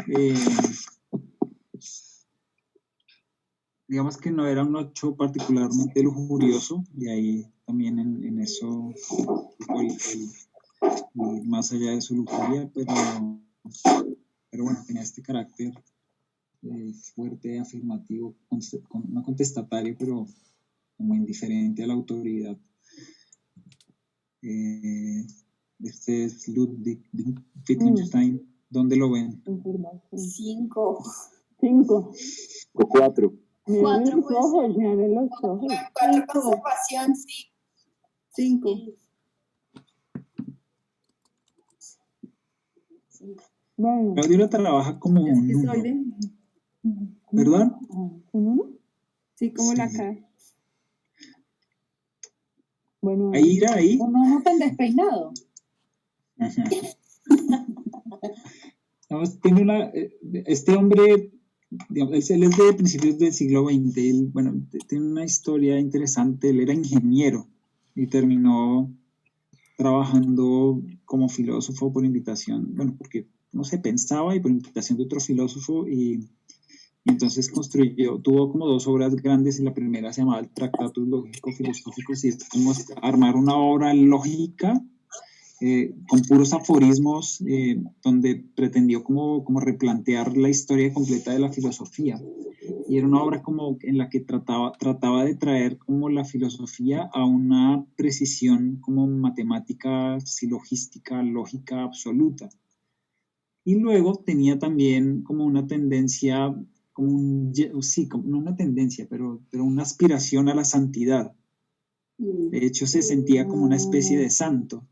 Digamos que no era un 8 particularmente lujurioso, y ahí también en eso ir más allá de su lujuria, pero bueno, tenía este carácter fuerte, afirmativo, no contestatario, pero como indiferente a la autoridad. Este es Ludwig Wittgenstein. ¿Dónde lo ven? 5. 5. O 4. Miren los ojos, miren los ojos. 4 conservación, sí. 5. Bueno. Claudio trabaja como un uno. ¿Verdad? ¿Un uno? Sí, como la cara. Bueno, ahí. Un uno tan despeinado. Ajá. Tiene este hombre, digamos, él es de principios del siglo XX. Él, bueno, tiene una historia interesante. Él era ingeniero y terminó trabajando como filósofo por invitación, bueno, porque no se pensaba y por invitación de otro filósofo y entonces tuvo como 2 obras grandes y la primera se llamaba el Tractatus Lógico-Filosóficos y es como armar una obra lógica con puros aforismos donde pretendió como replantear la historia completa de la filosofía y era una obra como en la que trataba de traer como la filosofía a una precisión como matemática, silogística, lógica absoluta. Y luego tenía también como una tendencia, no una tendencia, pero una aspiración a la santidad. De hecho, se sentía como una especie de santo.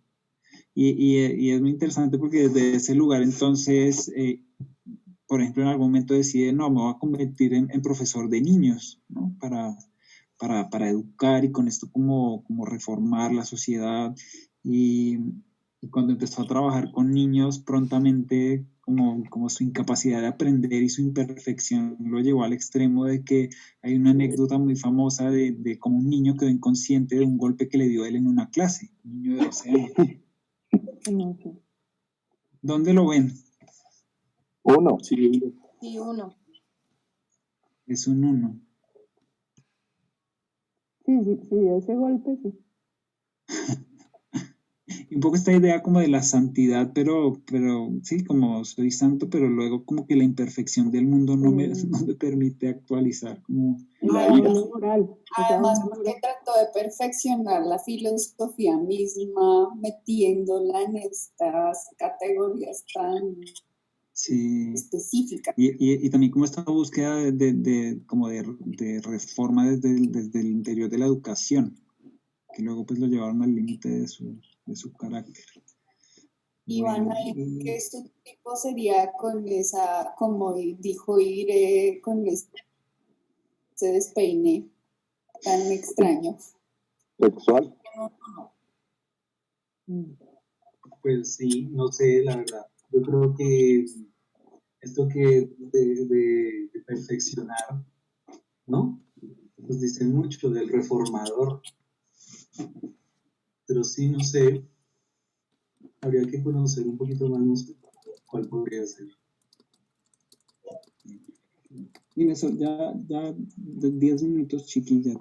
Y es muy interesante porque desde ese lugar entonces, por ejemplo, en algún momento decide, no, me voy a convertir en profesor de niños, ¿no? Para educar y con esto como reformar la sociedad. Y cuando empezó a trabajar con niños, prontamente como su incapacidad de aprender y su imperfección lo llevó al extremo de que hay una anécdota muy famosa de cómo un niño quedó inconsciente de un golpe que le dio él en una clase, un niño de 12 años. ¿Dónde lo ven? 1. Sí, 1. Es un 1. Sí, ese golpe sí. Y un poco esta idea como de la santidad, pero sí, como soy santo, pero luego como que la imperfección del mundo no me permite actualizar como la ira. Además, porque trató de perfeccionar la filosofía misma, metiéndola en estas categorías tan específicas. Y también como esta búsqueda de reforma desde el interior de la educación, que luego pues lo llevaron al límite de su carácter. Y van a ver que este tipo sería con esa, como dijo Ire, con ese despeine tan extraño. ¿Sexual? Pues sí, no sé, la verdad. Yo creo que esto que de perfeccionar, ¿no? Pues dice mucho del reformador. Pero sí, no sé, habría que conocer un poquito más, no sé cuál podría ser. Y eso, ya 10 minutos, Chiqui, ya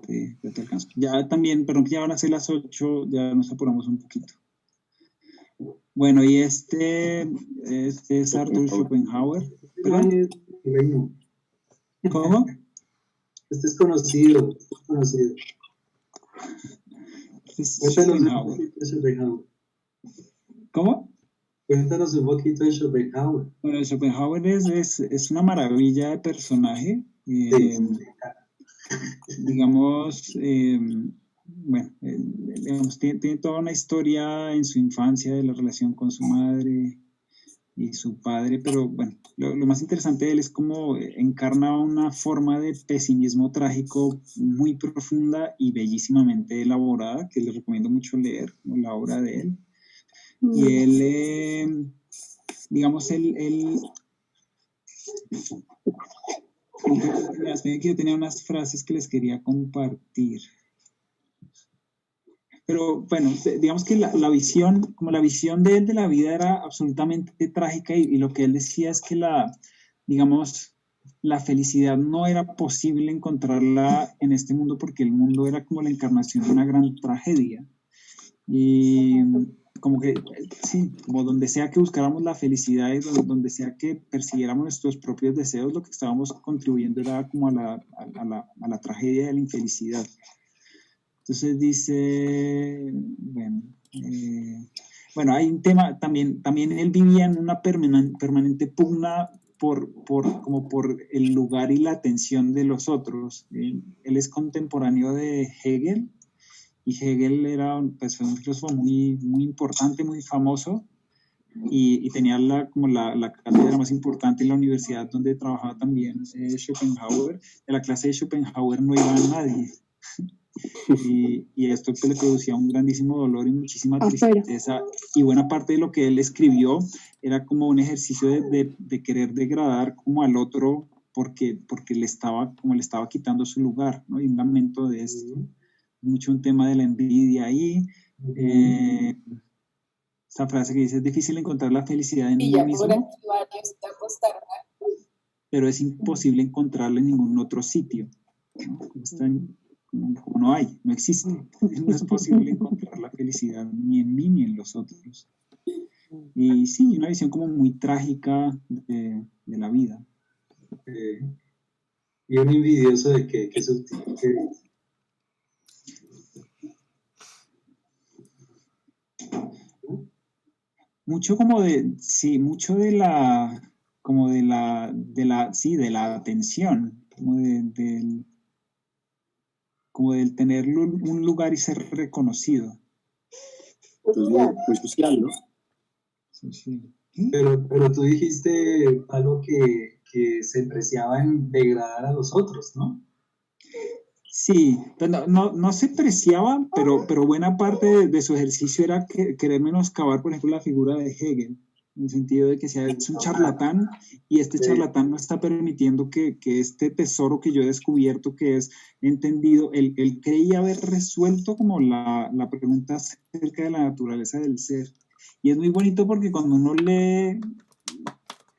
te alcanzo. Ya también, pero ya van a ser las 8, ya nos apuramos un poquito. Bueno, y este es Arthur Schopenhauer. ¿Cómo? Este es conocido, Schopenhauer. ¿Cómo? Cuéntanos un poquito de Schopenhauer. Bueno, Schopenhauer es una maravilla de personaje. Digamos, tiene toda una historia en su infancia de la relación con su madre y su padre, pero bueno, lo más interesante de él es cómo encarna una forma de pesimismo trágico muy profunda y bellísimamente elaborada, que les recomiendo mucho leer, la obra de él. Y él, digamos, yo tenía unas frases que les quería compartir. Pero bueno, digamos que la visión de él de la vida era absolutamente trágica y lo que él decía es que la felicidad no era posible encontrarla en este mundo porque el mundo era como la encarnación de una gran tragedia. Y como que, sí, como donde sea que buscáramos la felicidad y donde sea que persiguiéramos nuestros propios deseos, lo que estábamos contribuyendo era como a la tragedia de la infelicidad. Entonces dice, bueno, hay un tema, también él vivía en una permanente pugna como por el lugar y la atención de los otros. Él es contemporáneo de Hegel, y Hegel era pues, un filósofo muy, muy importante, muy famoso, y tenía como la cátedra más importante en la universidad donde trabajaba también Schopenhauer. De la clase de Schopenhauer no iba nadie. Y esto pues, le producía un grandísimo dolor y muchísima tristeza, y buena parte de lo que él escribió era como un ejercicio de querer degradar como al otro porque le estaba quitando su lugar, ¿no? Y un lamento de esto, mucho un tema de la envidia ahí. Esta frase que dice: es difícil encontrar la felicidad en uno mismo, pero es imposible encontrarla en ningún otro sitio, ¿no? Como no hay, no existe. No es posible encontrar la felicidad ni en mí ni en los otros. Y sí, una visión como muy trágica de la vida. Y un envidioso de que mucho como de, sí, mucho de la, como de la atención, como del tener un lugar y ser reconocido. Muy social, ¿no? Sí. Pero tú dijiste algo que se preciaba en degradar a los otros, ¿no? Sí, no se preciaba, pero buena parte de su ejercicio era querer menoscabar, por ejemplo, la figura de Hegel, en el sentido de que es un charlatán, y este charlatán no está permitiendo que este tesoro que yo he descubierto, que es entendido, él creía haber resuelto como la pregunta acerca de la naturaleza del ser. Y es muy bonito porque cuando uno lee,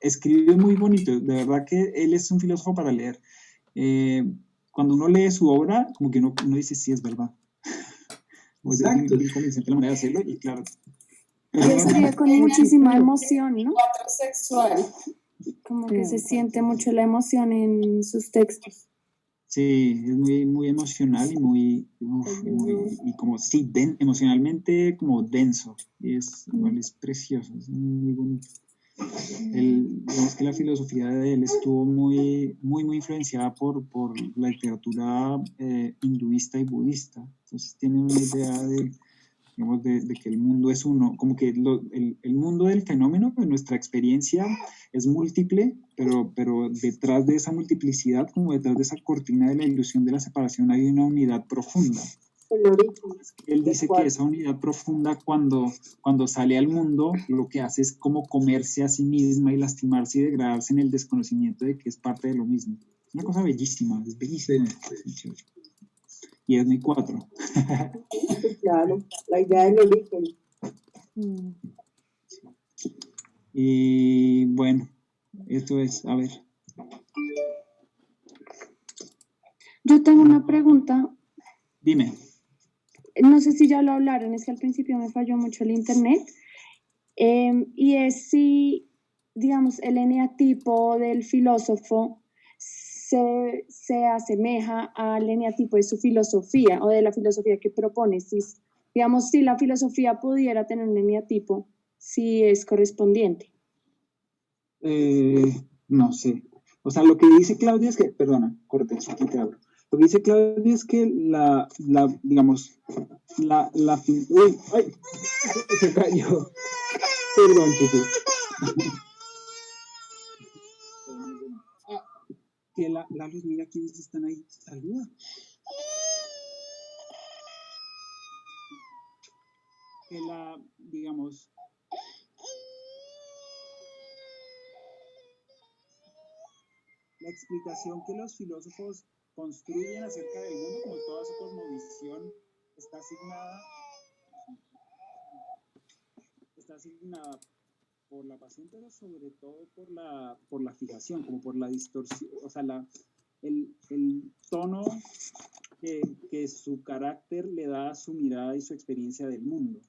escribe muy bonito, de verdad que él es un filósofo para leer. Cuando uno lee su obra, como que uno dice, sí, es verdad. Exacto. Es convincente la manera de hacerlo, y claro. Y escribe con muchísima emoción, ¿no? Sexual. Como que se siente mucho la emoción en sus textos. Sí, es muy, muy emocional y muy y como, sí, emocionalmente como denso. Igual es precioso, es muy bonito. Digamos que la filosofía de él estuvo muy, muy, muy influenciada por la literatura hinduista y budista. Entonces tiene una idea digamos, de que el mundo es uno, como que el mundo del fenómeno, de nuestra experiencia, es múltiple, pero detrás de esa multiplicidad, como detrás de esa cortina de la ilusión de la separación, hay una unidad profunda. Él dice que esa unidad profunda, cuando sale al mundo, lo que hace es como comerse a sí misma y lastimarse y degradarse en el desconocimiento de que es parte de lo mismo. Es una cosa bellísima, es bellísima. Y es mi 4. Claro, la idea del origen. Y bueno, esto es, a ver. Yo tengo una pregunta. Dime. No sé si ya lo hablaron, es que al principio me falló mucho el internet. Y es si, digamos, el eneatipo del filósofo se asemeja al eneatipo de su filosofía o de la filosofía que propone. Digamos, si la filosofía pudiera tener un eneatipo, si es correspondiente. No sé. O sea, lo que dice Claudia es que, perdona, corte, aquí te abro. Lo que dice Claudia es que digamos, uy, ay, se cayó. Perdón, chicos. Que la luz, mira quiénes están ahí. Saluda. Que digamos, la explicación que los filósofos construyen acerca del mundo, como toda su cosmovisión, está asignada por la pasión, pero sobre todo por la fijación, como por la distorsión, o sea, el tono que su carácter le da a su mirada y su experiencia del mundo.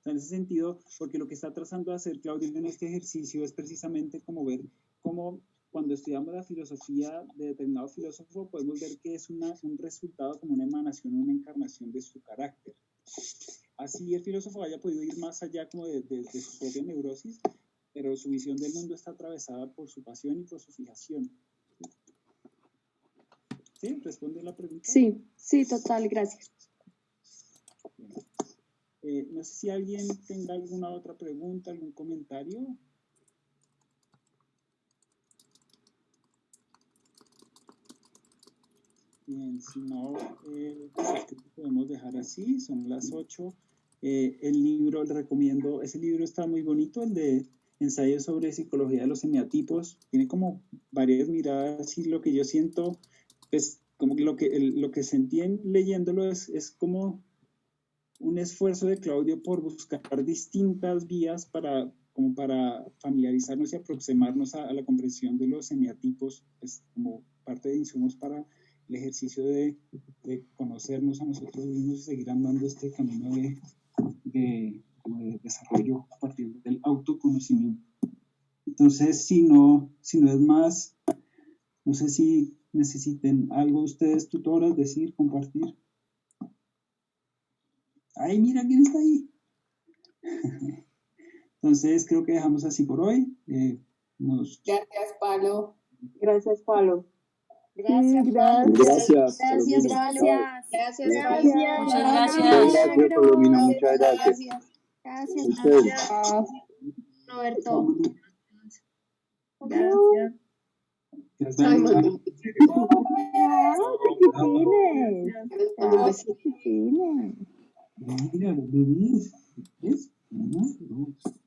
sea, en ese sentido, porque lo que está tratando de hacer Claudio en este ejercicio es precisamente como ver cómo cuando estudiamos la filosofía de determinado filósofo podemos ver que es un resultado como una emanación, una encarnación de su carácter. Así el filósofo haya podido ir más allá como de su propia neurosis, pero su visión del mundo está atravesada por su pasión y por su fijación. ¿Sí? ¿Responde la pregunta? Sí, sí, total, gracias. No sé si alguien tenga alguna otra pregunta, algún comentario. Bien, si no, pues creo que podemos dejar así, son las 8. El libro, le recomiendo, ese libro está muy bonito, el de Ensayos sobre Psicología de los Eneatipos. Tiene como varias miradas y lo que yo siento, pues como que lo que sentí leyéndolo es como un esfuerzo de Claudio por buscar distintas vías para familiarizarnos y aproximarnos a la comprensión de los eneatipos, pues, como parte de insumos para el ejercicio de conocernos a nosotros mismos y seguir andando este camino de desarrollo a partir del autoconocimiento. Entonces, si no es más, no sé si necesiten algo ustedes, tutoras, decir, compartir. ¡Ay, mira quién está ahí! Entonces, creo que dejamos así por hoy. Gracias, Palo. Gracias, Palo. Gracias, Palo. Gracias. Gracias, Palo. Gracias, Palo. Muchas Muchas gracias. gracias, Palomino, muchas gracias. Gracias, Ustedes. Roberto. Gracias. Simon. Mira, los bebés. ¿Ves? 1, 2.